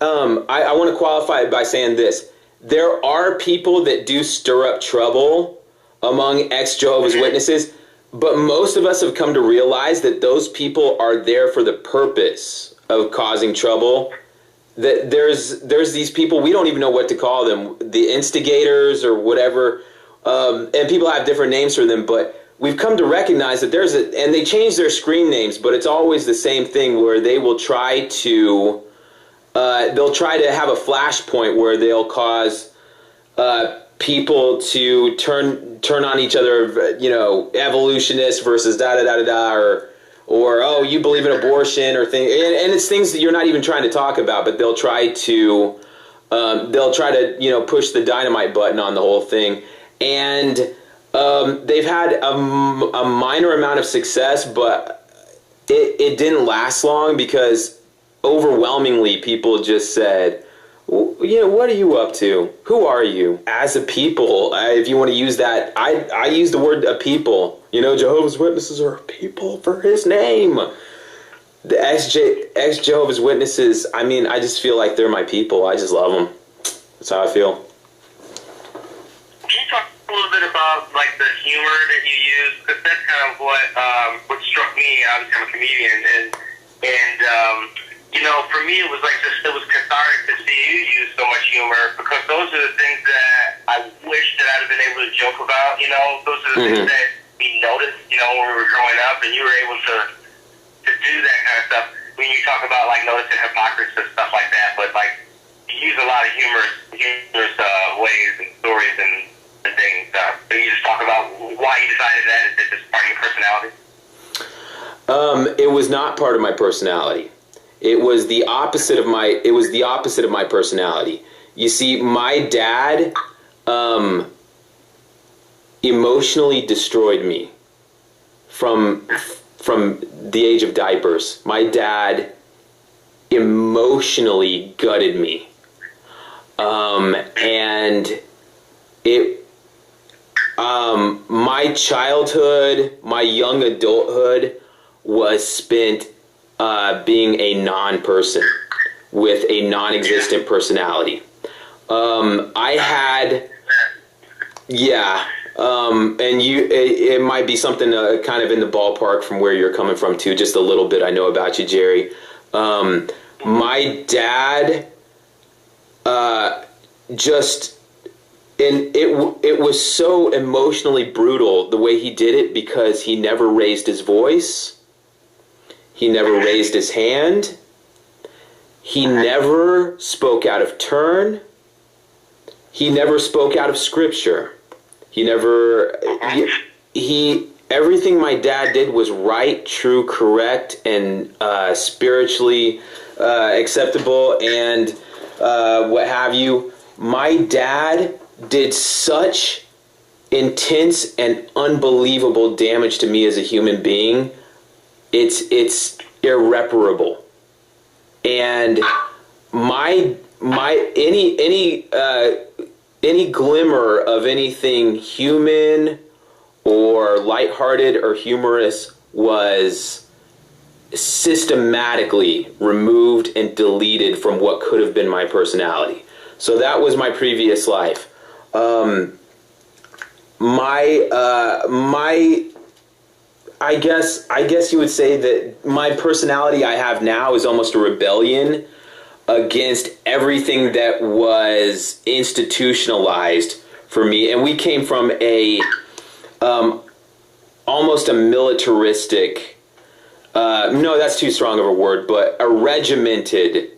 I want to qualify it by saying this. There are people that do stir up trouble among ex-Jehovah's Witnesses, but most of us have come to realize that those people are there for the purpose of causing trouble. That there's these people, we don't even know what to call them, the instigators or whatever, and people have different names for them, but we've come to recognize that and they change their screen names, but it's always the same thing, where they will try to have a flashpoint where they'll cause people to turn on each other, you know, evolutionists versus or oh, you believe in abortion or thing, and it's things that you're not even trying to talk about, but they'll try to you know, push the dynamite button on the whole thing, and they've had a minor amount of success, but it didn't last long, because overwhelmingly people just said, you know, what are you up to? Who are you as a people? If you want to use that, I use the word a people. You know, Jehovah's Witnesses are a people for his name. The ex-Jehovah's Witnesses, I mean, I just feel like they're my people. I just love them. That's how I feel. Can you talk a little bit about, like, the humor that you use? Because that's kind of what struck me. Obviously, I'm a comedian, and you know, for me, it was like it was cathartic to see you use humor, because those are the things that I wish that I'd have been able to joke about. You know, those are the things that we noticed, you know, when we were growing up, and you were able to do that kind of stuff. When you talk about, like, noticing hypocrisy and stuff like that, but, like, you use a lot of humorous ways and stories and things. Can you just talk about why you decided that? Is it just part of your personality? It was not part of my personality. It was the opposite of my personality. You see, my dad emotionally destroyed me from the age of diapers. My dad emotionally gutted me. And my childhood, my young adulthood was spent being a non-person with a non-existent personality. And it might be something kind of in the ballpark from where you're coming from too, just a little bit I know about you, Jerry. My dad, it was so emotionally brutal the way he did it, because he never raised his voice. He never raised his hand. He never spoke out of turn. He never spoke out of scripture. Everything my dad did was right, true, correct, and spiritually acceptable, and what have you. My dad did such intense and unbelievable damage to me as a human being. It's irreparable. And any glimmer of anything human or lighthearted or humorous was systematically removed and deleted from what could have been my personality. So that was my previous life. I guess you would say that my personality I have now is almost a rebellion against everything that was institutionalized for me. And we came from almost a militaristic, no, that's too strong of a word, but a regimented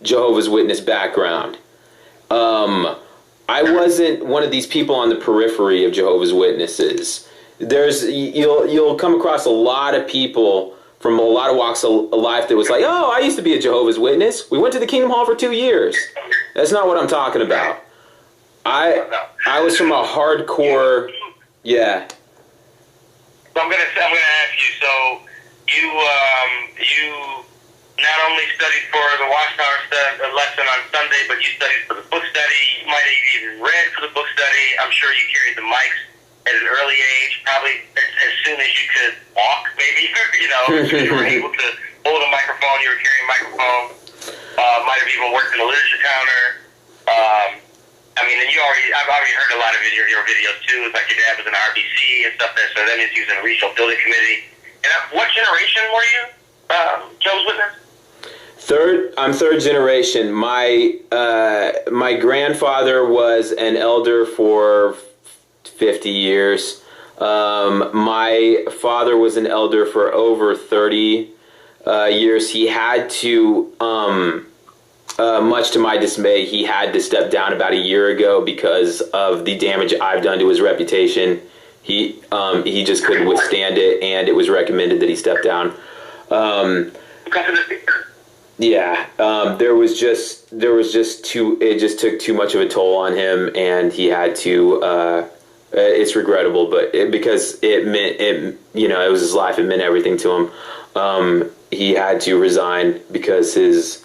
Jehovah's Witness background. I wasn't one of these people on the periphery of Jehovah's Witnesses. You'll come across a lot of people from a lot of walks of life that was like, oh, I used to be a Jehovah's Witness. We went to the Kingdom Hall for 2 years. That's not what I'm talking about. I was from a hardcore, yeah. So I'm gonna ask you. So you not only studied for the Watchtower lesson on Sunday, but you studied for the book study. You might have even read for the book study. I'm sure you carried the mics at an early age, probably as soon as you could walk, maybe. You were able to hold a microphone. You were carrying a microphone. Might have even worked in a literature counter. And I've already heard a lot of your videos too. It's like your dad was in the RBC and stuff. So that means he was in the regional building committee. And what generation were you, Jehovah's Witness? I'm third generation. My grandfather was an elder for 50 years. My father was an elder for over 30 years. He had to, much to my dismay, he had to step down about a year ago because of the damage I've done to his reputation. He just couldn't withstand it, and it was recommended that he step down. It just took too much of a toll on him, and he had to, it's regrettable, but because it was his life, it meant everything to him. He had to resign because his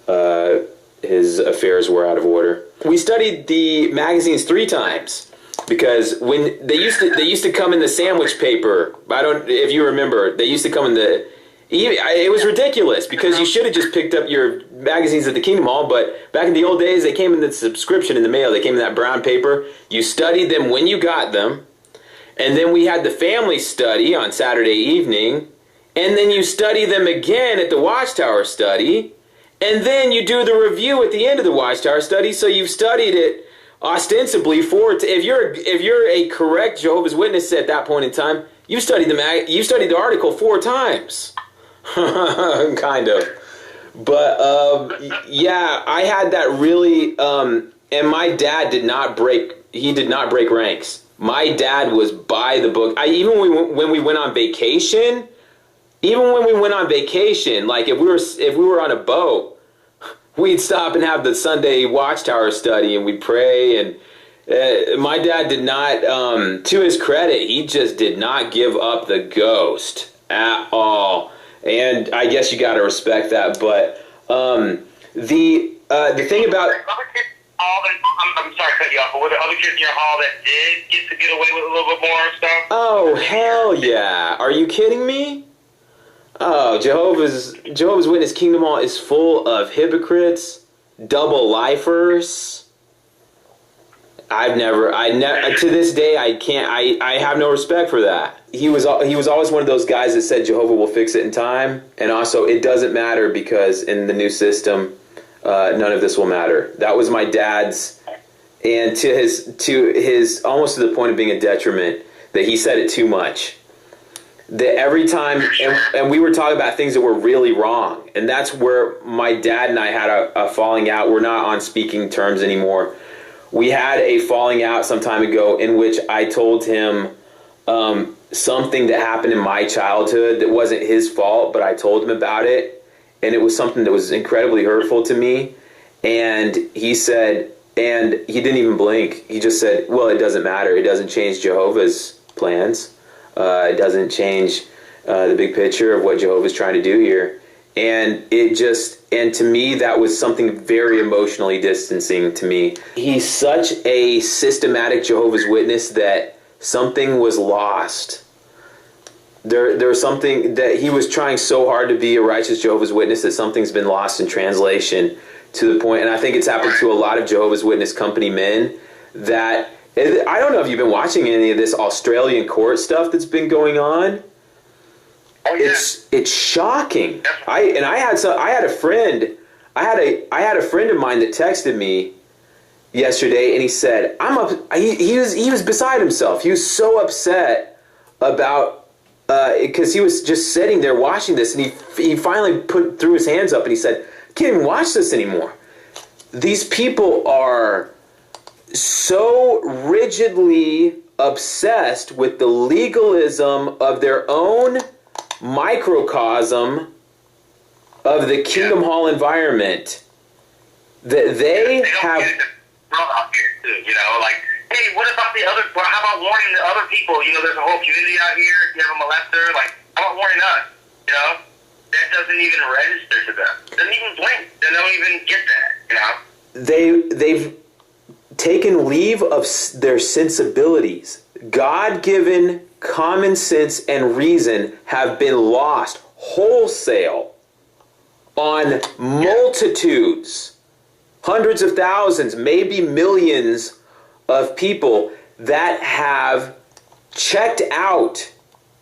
affairs were out of order. We studied the magazines 3 times because when they used to come in the sandwich paper. If you remember, they used to come in the. It was ridiculous because you should have just picked up your magazines at the Kingdom Hall, but back in the old days, they came in the subscription in the mail. They came in that brown paper. You studied them when you got them, and then we had the family study on Saturday evening, and then you study them again at the Watchtower study, And then you do the review at the end of the Watchtower study, so you've studied it ostensibly if you're a correct Jehovah's Witness at that point in time, you studied the article 4 times. Kind of. But yeah, I had that really and my dad did not break ranks. My dad was by the book. Even when we went on vacation, like if we were on a boat, we'd stop and have the Sunday Watchtower study, and we'd pray. And my dad did not, to his credit, he just did not give up the ghost at all. And I guess you got to respect that. But the thing about I'm sorry to cut you off, but were there other kids in your hall that did get away with a little bit more stuff? Oh, hell yeah. Are you kidding me? Oh, Jehovah's Witness Kingdom Hall is full of hypocrites, double lifers. To this day, I have no respect for that. He was always one of those guys that said Jehovah will fix it in time, and also it doesn't matter because in the new system, none of this will matter. That was my dad's, and to his almost to the point of being a detriment, that he said it too much. That every time, and we were talking about things that were really wrong, and that's where my dad and I had a falling out. We're not on speaking terms anymore. We had a falling out some time ago in which I told him something that happened in my childhood that wasn't his fault, but I told him about it, and it was something that was incredibly hurtful to me. And he said, and he didn't even blink. He just said, well, it doesn't matter. It doesn't change Jehovah's plans. It doesn't change the big picture of what Jehovah's trying to do here. And to me, that was something very emotionally distancing to me. He's such a systematic Jehovah's Witness that something was lost. There was something that he was trying so hard to be a righteous Jehovah's Witness that something's been lost in translation to the point, and I think it's happened to a lot of Jehovah's Witness company men that, I don't know if you've been watching any of this Australian court stuff that's been going on. Oh, yeah. It's shocking. I had a friend of mine that texted me yesterday, and he said, he was beside himself. He was so upset about because he was just sitting there watching this, and he finally threw his hands up and he said, I can't even watch this anymore. These people are so rigidly obsessed with the legalism of their own microcosm of the Kingdom Hall environment that they have. Out here too, like, hey, what about the other? How about warning the other people? There's a whole community out here. You have a molester. Like, how about warning us? That doesn't even register to them. Doesn't even blink. They don't even get that. They've taken leave of their sensibilities. God-given common sense and reason have been lost wholesale on multitudes, hundreds of thousands, maybe millions of people that have checked out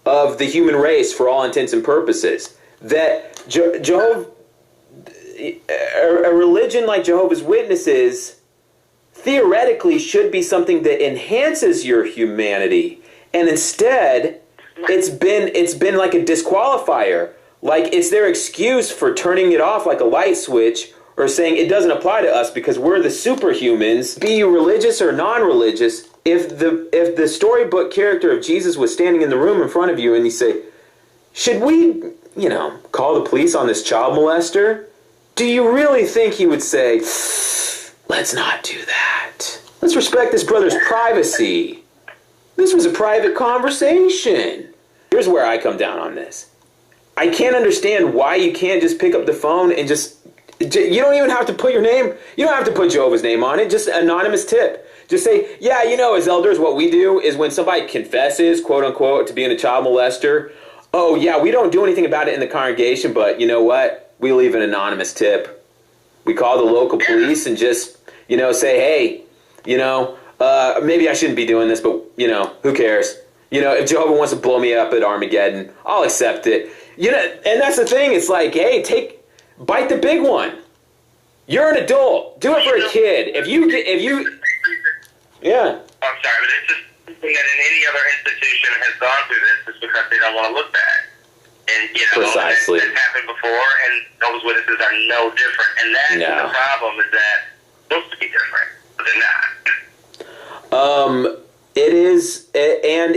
of the human race for all intents and purposes. That a religion like Jehovah's Witnesses theoretically should be something that enhances your humanity, and instead it's been like a disqualifier. Like, it's their excuse for turning it off like a light switch, or saying it doesn't apply to us because we're the superhumans. Be you religious or non-religious, if the storybook character of Jesus was standing in the room in front of you and you say, should we, call the police on this child molester? Do you really think he would say, let's not do that. Let's respect this brother's privacy. This was a private conversation. Here's where I come down on this. I can't understand why you can't just pick up the phone and you don't even have to put your name, you don't have to put Jehovah's name on it, just anonymous tip. Just say, yeah, as elders, what we do is when somebody confesses, quote unquote, to being a child molester, oh yeah, we don't do anything about it in the congregation, but you know what? We leave an anonymous tip. We call the local police and just, say, hey, maybe I shouldn't be doing this, but, who cares? If Jehovah wants to blow me up at Armageddon, I'll accept it. And that's the thing. It's like, hey, bite the big one. You're an adult. Do it for a kid. If you, yeah. I'm sorry, but it's just something that in any other institution has gone through this is because they don't want to look bad. And, you know, Precisely. That's happened before, and those witnesses are no different. And that's the problem, is that they're supposed to be different, but they're not. It is, and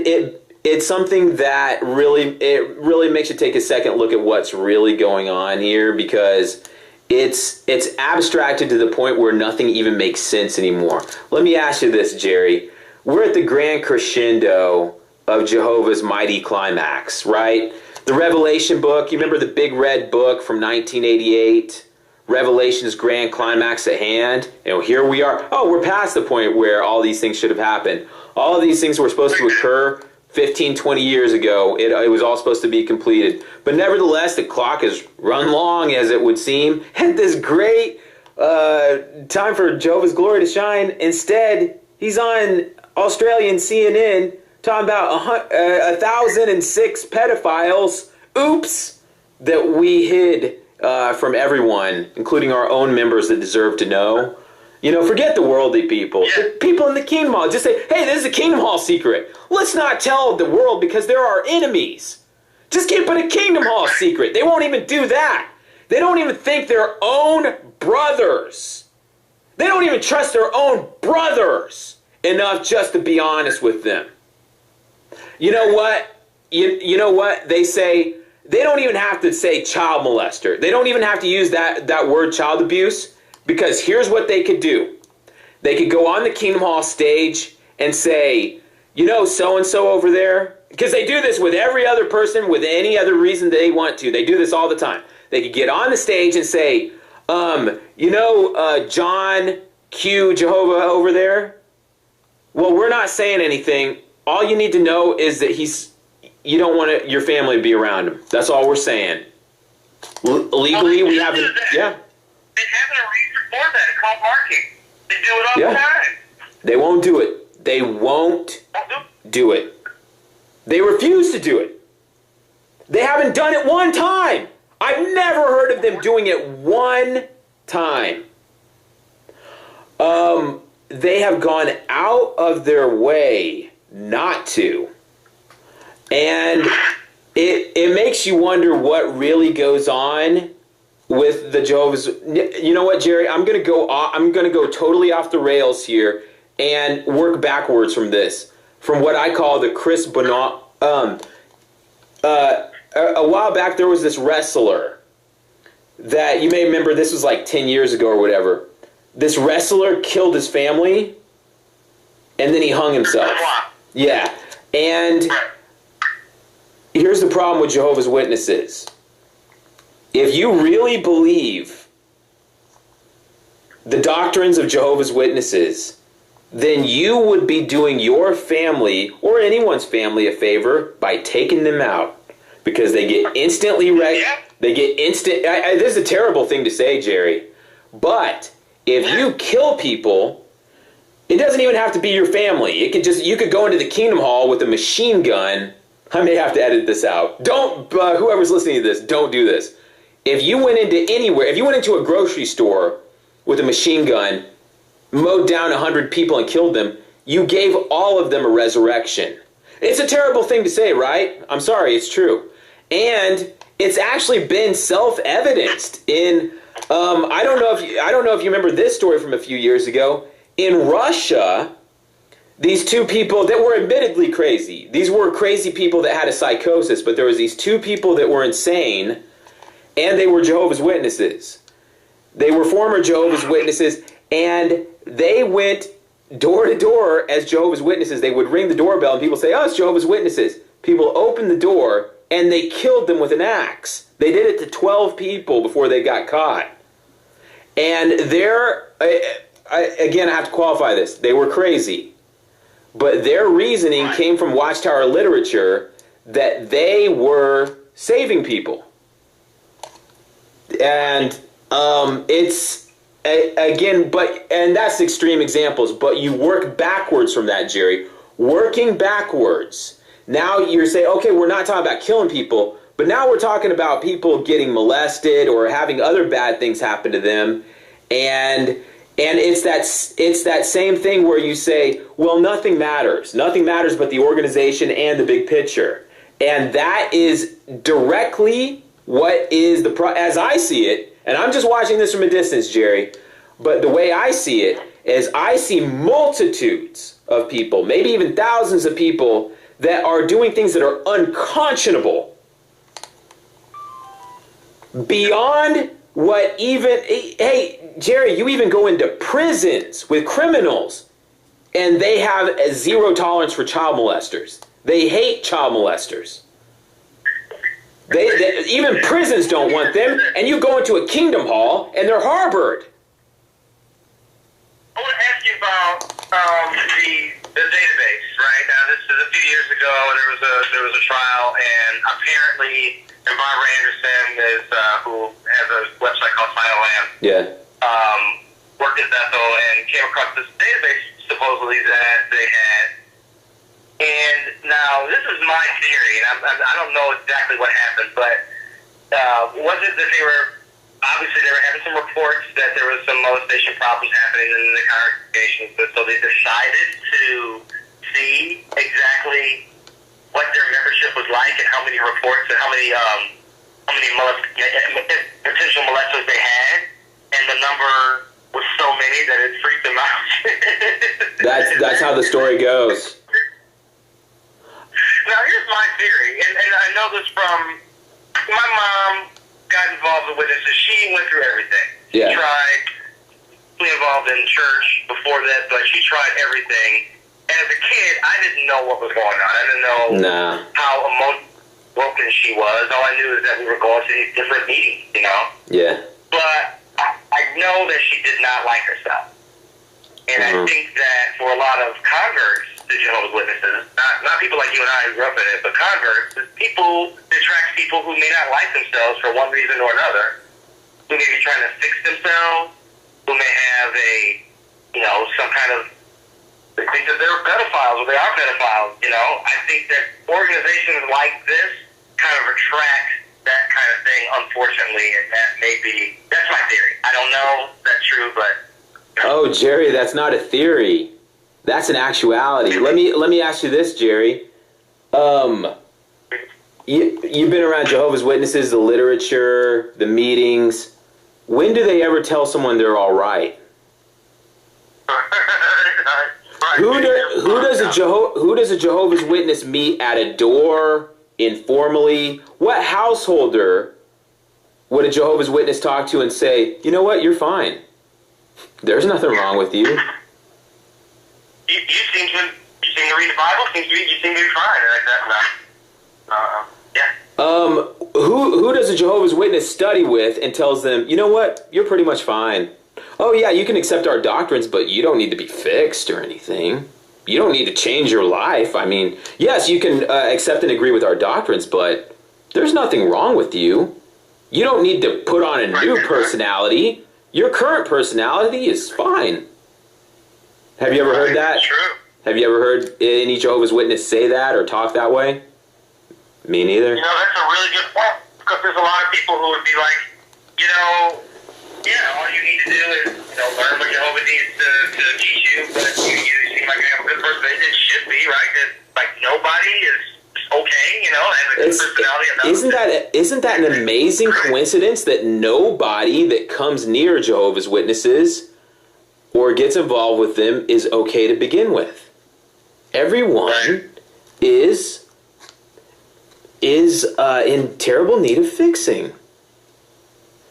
it's something that really makes you take a second look at what's really going on here, because it's abstracted to the point where nothing even makes sense anymore. Let me ask you this, Jerry. We're at the grand crescendo of Jehovah's mighty climax, right? The Revelation book, you remember the big red book from 1988? Revelation's grand climax at hand. And here we are. Oh, we're past the point where all these things should have happened. All of these things were supposed to occur 15, 20 years ago. It was all supposed to be completed. But nevertheless, the clock has run long, as it would seem. Had this great time for Jehovah's glory to shine. Instead, he's on Australian CNN talking about 1,006 pedophiles. Oops! That we hid from everyone, including our own members that deserve to know. You know, forget the worldly people. Yeah. The people in the Kingdom Hall. Just say, hey, this is a Kingdom Hall secret. Let's not tell the world because they're our enemies. Just keep it a Kingdom Hall secret. They won't even do that. They don't even think their own brothers. They don't even trust their own brothers enough just to be honest with them. You know what? You know what? They say, they don't even have to say child molester. They don't even have to use that word child abuse, because here's what they could do. They could go on the Kingdom Hall stage and say, you know, so-and-so over there, because they do this with every other person with any other reason they want to. They do this all the time. They could get on the stage and say, you know, John Q. Jehovah over there? Well, we're not saying anything. All you need to know is that you don't want your family to be around him. That's all we're saying. Legally, we have to, yeah. They have a reason for that. It's called marking. They do it all the time. They won't do it. They won't do it. They refuse to do it. They haven't done it one time. I've never heard of them doing it one time. They have gone out of their way not to. And it makes you wonder what really goes on with the Jehovah's. You know what, Jerry? I'm gonna go totally off the rails here and work backwards from this, from what I call the Chris Benoit. A while back, there was this wrestler that you may remember. This was like 10 years ago or whatever. This wrestler killed his family, and then he hung himself. Yeah, and here's the problem with Jehovah's Witnesses. If you really believe the doctrines of Jehovah's Witnesses, then you would be doing your family or anyone's family a favor by taking them out, because they get instantly They get instant. This is a terrible thing to say, Jerry, but if you kill people, it doesn't even have to be your family. You could go into the Kingdom Hall with a machine gun. I may have to edit this out. Don't, whoever's listening to this, don't do this. If you went into anywhere, if you went into a grocery store with a machine gun, mowed down 100 people and killed them, you gave all of them a resurrection. It's a terrible thing to say, right? I'm sorry, it's true. And it's actually been self-evidenced in, I don't know if you remember this story from a few years ago. In Russia, these two people that were admittedly crazy. These were crazy people that had a psychosis, but there was these two people that were insane, and they were Jehovah's Witnesses. They were former Jehovah's Witnesses, and they went door to door as Jehovah's Witnesses. They would ring the doorbell, and people say, oh, it's Jehovah's Witnesses. People opened the door, and they killed them with an axe. They did it to 12 people before they got caught. And again, I have to qualify this. They were crazy. But their reasoning came from Watchtower literature that they were saving people. And it's, again, and that's extreme examples, but you work backwards from that, Jerry. Working backwards. Now you're saying, okay, we're not talking about killing people, but now we're talking about people getting molested or having other bad things happen to them. And it's that same thing where you say, well, nothing matters. Nothing matters but the organization and the big picture. And that is directly what is as I see it, and I'm just watching this from a distance, Jerry, but the way I see it is I see multitudes of people, maybe even thousands of people, that are doing things that are unconscionable. Beyond what even, hey, Jerry, you even go into prisons with criminals, and they have a zero tolerance for child molesters. They hate child molesters. They even prisons don't want them, and you go into a Kingdom Hall, and they're harbored. I want to ask you about the database, right? Now, this is a few years ago. There was a trial, and apparently, and Barbara Anderson is who has a website called Final Land. Yeah. Worked at Bethel and came across this database supposedly that they had. And now, this is my theory, and I don't know exactly what happened, but was it that they were having some reports that there was some molestation problems happening in the congregation, so they decided to see exactly what their membership was like and how many reports and how many potential molesters they had, and the number was so many that it freaked them out. That's how the story goes. Now, here's my theory, and I know this from my mom. Got involved with witnesses. She went through everything. Yeah. She tried be involved in church before that, but she tried everything. And as a kid, I didn't know what was going on. I didn't know how broken she was. All I knew is that we were going to these different meetings, you know? Yeah. But I know that she did not like herself. And I think that for a lot of converts to Jehovah's Witnesses, not people like you and I who grew up in it, but converts, it attracts people who may not like themselves for one reason or another, who may be trying to fix themselves, who may have some kind of, they think that they're pedophiles or they are pedophiles, you know? I think that organizations like this kind of attract that kind of thing, unfortunately, and that's my theory. I don't know if that's true, but... Oh, Jerry, that's not a theory. That's an actuality. Let me ask you this, Jerry. You've been around Jehovah's Witnesses, the literature, the meetings. When do they ever tell someone they're all right? Who does a Jehovah's Witness meet at a door, informally? What householder would a Jehovah's Witness talk to and say, you know what, you're fine? There's nothing wrong with you. You seem to read the Bible. You seem to be fine like that. Yeah. Who does a Jehovah's Witness study with and tells them, you know what, you're pretty much fine. Oh yeah, you can accept our doctrines, but you don't need to be fixed or anything. You don't need to change your life. I mean, yes, you can accept and agree with our doctrines, but there's nothing wrong with you. You don't need to put on a new personality. Your current personality is fine. Have you ever heard that? True. Have you ever heard any Jehovah's Witness say that or talk that way? Me neither. You know, that's a really good point, because there's a lot of people who would be like, all you need to do is, learn what Jehovah needs to teach you, but you seem like you have a good person. It should be, right? That, like, nobody is okay, has a good personality. Isn't that an amazing coincidence that nobody that comes near Jehovah's Witnesses or gets involved with them is okay to begin with? Everyone is in terrible need of fixing.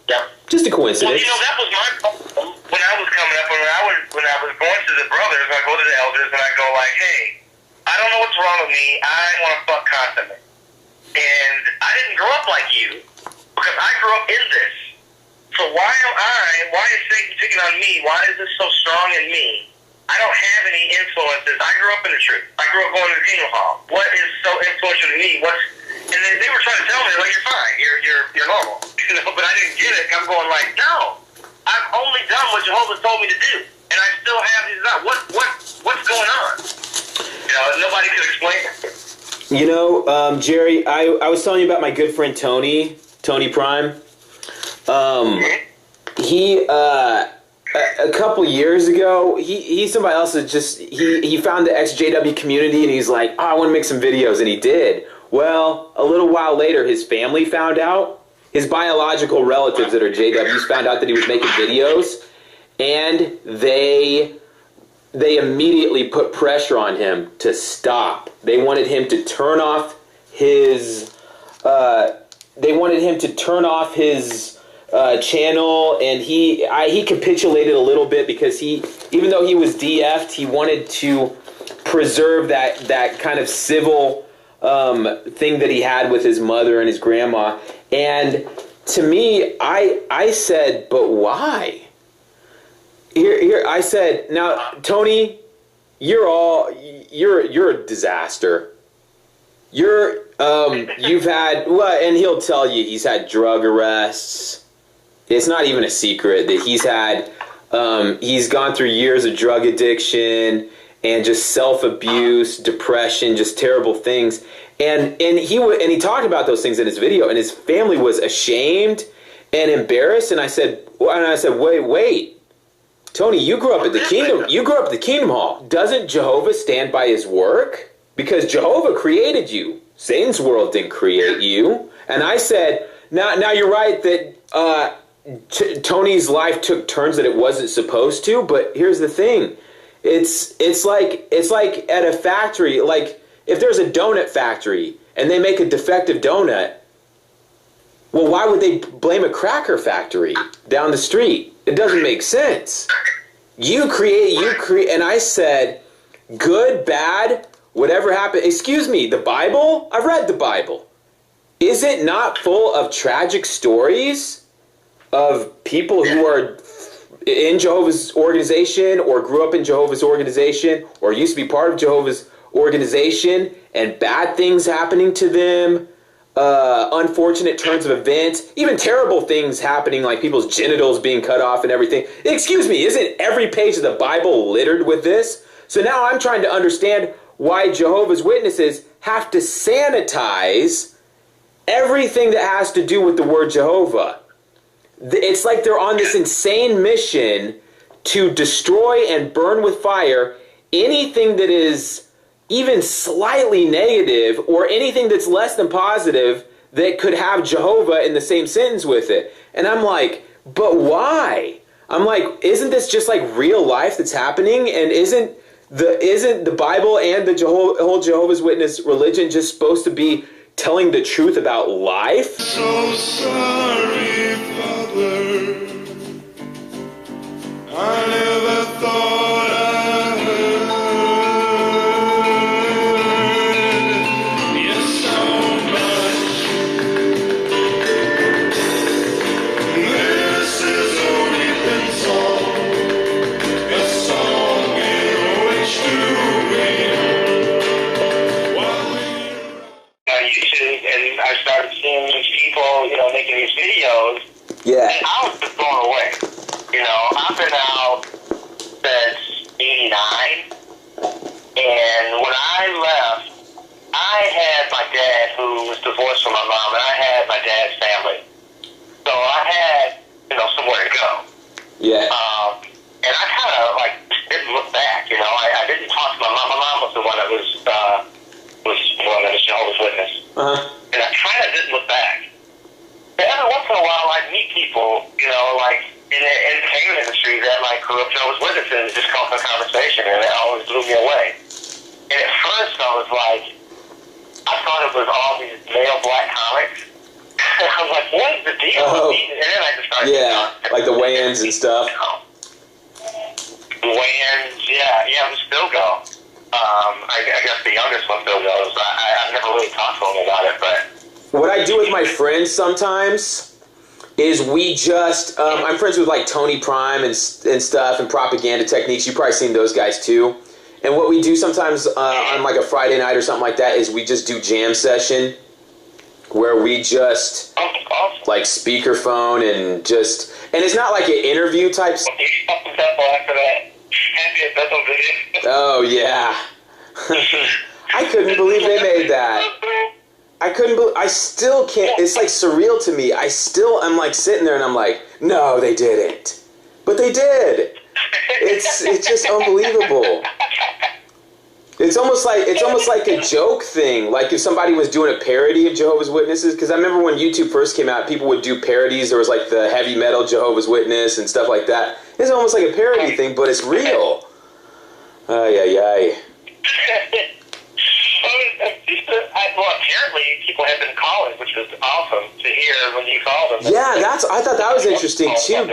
Yep. Just a coincidence. Well, that was my problem when I was coming up. When I was going to the brothers, I go to the elders and I go like, hey, I don't know what's wrong with me. I want to fuck constantly. And I didn't grow up like you, because I grew up in this. So why is Satan picking on me? Why is this so strong in me? I don't have any influences. I grew up in the truth. I grew up going to the Kingdom Hall. What is so influential to me? And they were trying to tell me, like, you're fine. You're normal. But I didn't get it. I'm going like, no. I've only done what Jehovah told me to do. And I still have these out. What's going on? Nobody could explain it. Jerry, I was telling you about my good friend Tony Prime. a couple years ago, he's somebody else that just, he found the XJW community and he's like, oh, I want to make some videos, and he did. Well, a little while later, his family found out, his biological relatives that are JWs found out that he was making videos, and they immediately put pressure on him to stop. They wanted him to turn off his, channel, and he capitulated a little bit because even though he was DF'd, he wanted to preserve that kind of civil thing that he had with his mother and his grandma. And to me, I said, but why? Here I said, now Tony, you're a disaster. You've had, well, and he'll tell you he's had drug arrests. It's not even a secret that he's gone through years of drug addiction and just self-abuse, depression, just terrible things. And he talked about those things in his video, and his family was ashamed and embarrassed. And I said, wait, Tony, you grew up at the Kingdom. You grew up at the Kingdom Hall. Doesn't Jehovah stand by his work? Because Jehovah created you. Satan's world didn't create you. And I said, now you're right that Tony's life took turns that it wasn't supposed to. But here's the thing: it's like at a factory. Like if there's a donut factory and they make a defective donut, well, why would they blame a cracker factory down the street? It doesn't make sense. You create, and I said, good, bad, whatever happened. Excuse me, the Bible? I've read the Bible. Is it not full of tragic stories of people who are in Jehovah's organization or grew up in Jehovah's organization or used to be part of Jehovah's organization and bad things happening to them? Unfortunate turns of events, even terrible things happening, like people's genitals being cut off and everything. Excuse me, isn't every page of the Bible littered with this? So now I'm trying to understand why Jehovah's Witnesses have to sanitize everything that has to do with the word Jehovah. It's like they're on this insane mission to destroy and burn with fire anything that is even slightly negative or anything that's less than positive that could have Jehovah in the same sentence with it. And I'm like, but why? I'm like, isn't this just like real life that's happening? And isn't the Bible and the whole Jehovah's Witness religion just supposed to be telling the truth about life? So sorry, Father. I never thought I heard. Making these videos, yeah. And I was just blown away. I've been out since '89, and when I left, I had my dad, who was divorced from my mom, and I had my dad's family. So I had, somewhere to go. Yeah. And I kind of didn't look back. I didn't talk to my mom. My mom was the one that was one that was Jehovah's Witness. And I kind of didn't look back. Every once in a while, I'd meet people, in the entertainment industry that, grew up Jehovah's Witnesses and just come for a conversation, and it always blew me away. And at first, I was like, I thought it was all these male black comics. I was like, what is the deal with these? And then I just started like the weigh-ins and stuff. Weigh-ins, yeah, we still go. I guess the youngest one still goes. I've never really talked to him about it, but... What I do with my friends sometimes is we just, I'm friends with Tony Prime and stuff and propaganda techniques. You've probably seen those guys too. And what we do sometimes on a Friday night or something like that is we just do jam session where we just speakerphone and it's not like an interview type. Oh yeah. I couldn't believe they made that. I still can't, it's surreal to me. I'm sitting there and I'm like, no, they didn't. But they did. It's just unbelievable. It's almost like a joke thing. Like if somebody was doing a parody of Jehovah's Witnesses, because I remember when YouTube first came out, people would do parodies. There was like the heavy metal Jehovah's Witness and stuff like that. It's almost like a parody thing, but it's real. Ay, ay, ay. Well, apparently people have been calling, which was awesome to hear when you called them. Yeah, I thought that was interesting too.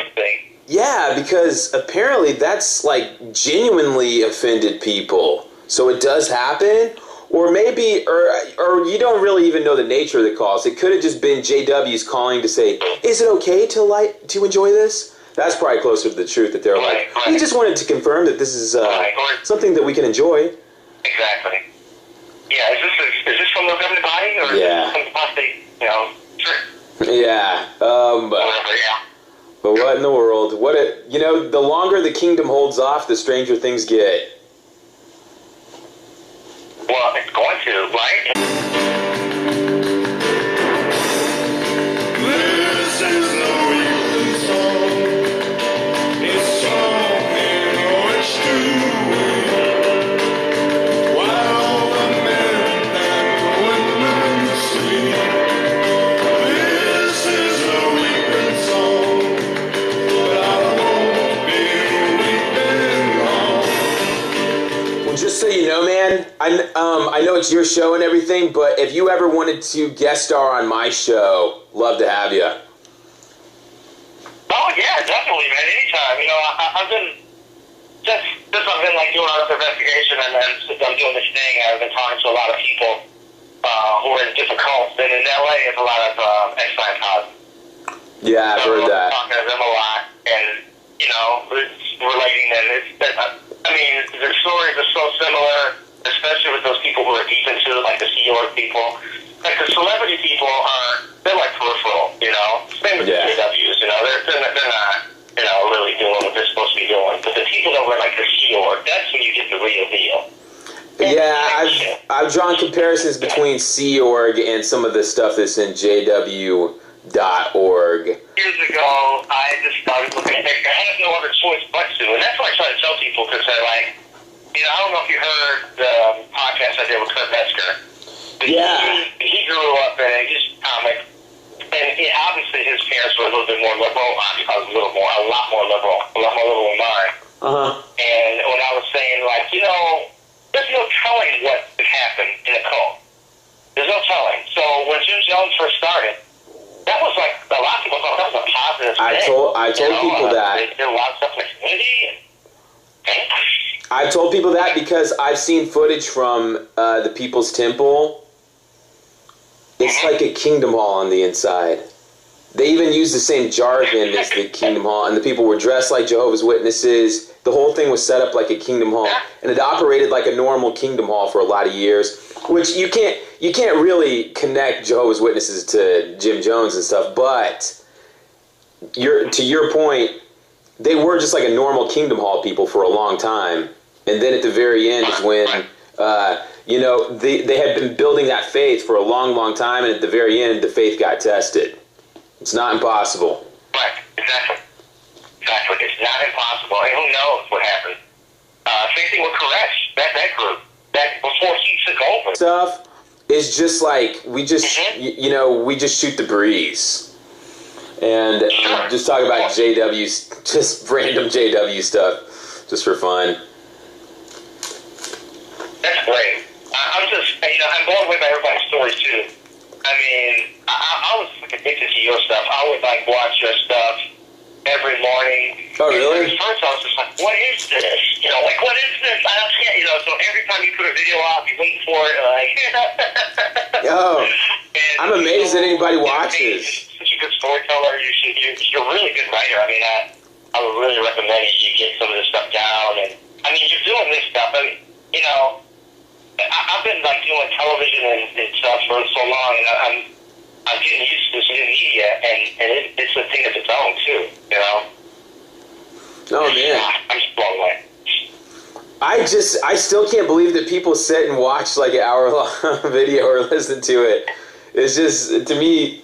Yeah, because apparently that's like genuinely offended people. So it does happen, or maybe, or you don't really even know the nature of the calls. It could have just been JW's calling to say, "Is it okay to enjoy this?" That's probably closer to the truth. That they're like, "We just wanted to confirm that this is something that we can enjoy." Exactly. Yeah. Is this from the governing body or is this from the prostate? Yeah. Yeah. But what in the world? The longer the kingdom holds off, the stranger things get. Well, it's going to, right? This is the weekly song. It's song in which to wait. While the men and women sleep. This is the weekly song. But I won't be weeping long. Well, just so you know, man, I know it's your show and everything, but if you ever wanted to guest star on my show, love to have you. Oh yeah, definitely, man. Anytime. I've been since I've been like doing all this investigation and then since I'm doing this thing, I've been talking to a lot of people who are in different cults. And in LA, there's a lot of ex-Scientologists. Yeah, I've heard that. Talking to them a lot, and it's relating that the stories are so similar, especially with those people who are deep into it, like the Sea Org people. Like the celebrity people they're like peripheral, Same with the JWs, they're not, really doing what they're supposed to be doing. But the people that were like the Sea Org, that's when you get the real deal. Yeah, I've drawn comparisons between Sea Org and some of the stuff that's in jw.org. Years ago, I just started looking at it. I had no other choice but to, and that's why I try to tell people, because they're like, I don't know if you heard the podcast I did with Kurt Metzger. Yeah. He grew up in he's comic, and obviously his parents were a little bit more liberal. A lot more liberal than mine. And when I was saying, like, there's no telling what could happen in a cult. There's no telling. So when Jim Jones first started, that was like, a lot of people thought that was a positive thing. I told people that. They did a lot of stuff in the community. I told people that because I've seen footage from the People's Temple. It's like a Kingdom Hall on the inside. They even use the same jargon as the Kingdom Hall, and the people were dressed like Jehovah's Witnesses. The whole thing was set up like a Kingdom Hall, and it operated like a normal Kingdom Hall for a lot of years. Which you can't really connect Jehovah's Witnesses to Jim Jones and stuff, but to your point, they were just like a normal Kingdom Hall people for a long time. And then at the very end is when, they had been building that faith for a long, long time, and at the very end, the faith got tested. It's not impossible. Right, exactly. It's not impossible, and who knows what happened. Same thing with Koresh, that group, that before he took over. Stuff is just like, we just shoot the breeze. And just talk about JW's, just random JW stuff, just for fun. That's great. I'm just, I'm blown away by everybody's stories too. I mean, I was addicted to your stuff. I would watch your stuff every morning. Oh, really? And at first I was just like, what is this? What is this? I don't get, so every time you put a video out, you wait for it, Yo, I'm amazed that anybody watches. You're such a good storyteller. You're a really good writer. I mean, I would really recommend you get some of this stuff down. And I mean, you're doing this stuff. I mean, I've been doing television and stuff for so long, and I'm getting used to this new media, and it's a thing of its own too. Oh man, I'm just blown away. I still can't believe that people sit and watch like an hour-long video or listen to it. It's just, to me,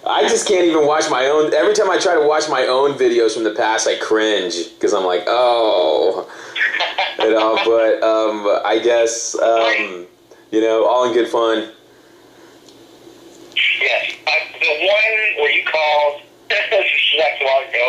I just can't even watch my own. Every time I try to watch my own videos from the past, I cringe because I'm like, oh, But I guess all in good fun. Yes, the one where you called just a while ago.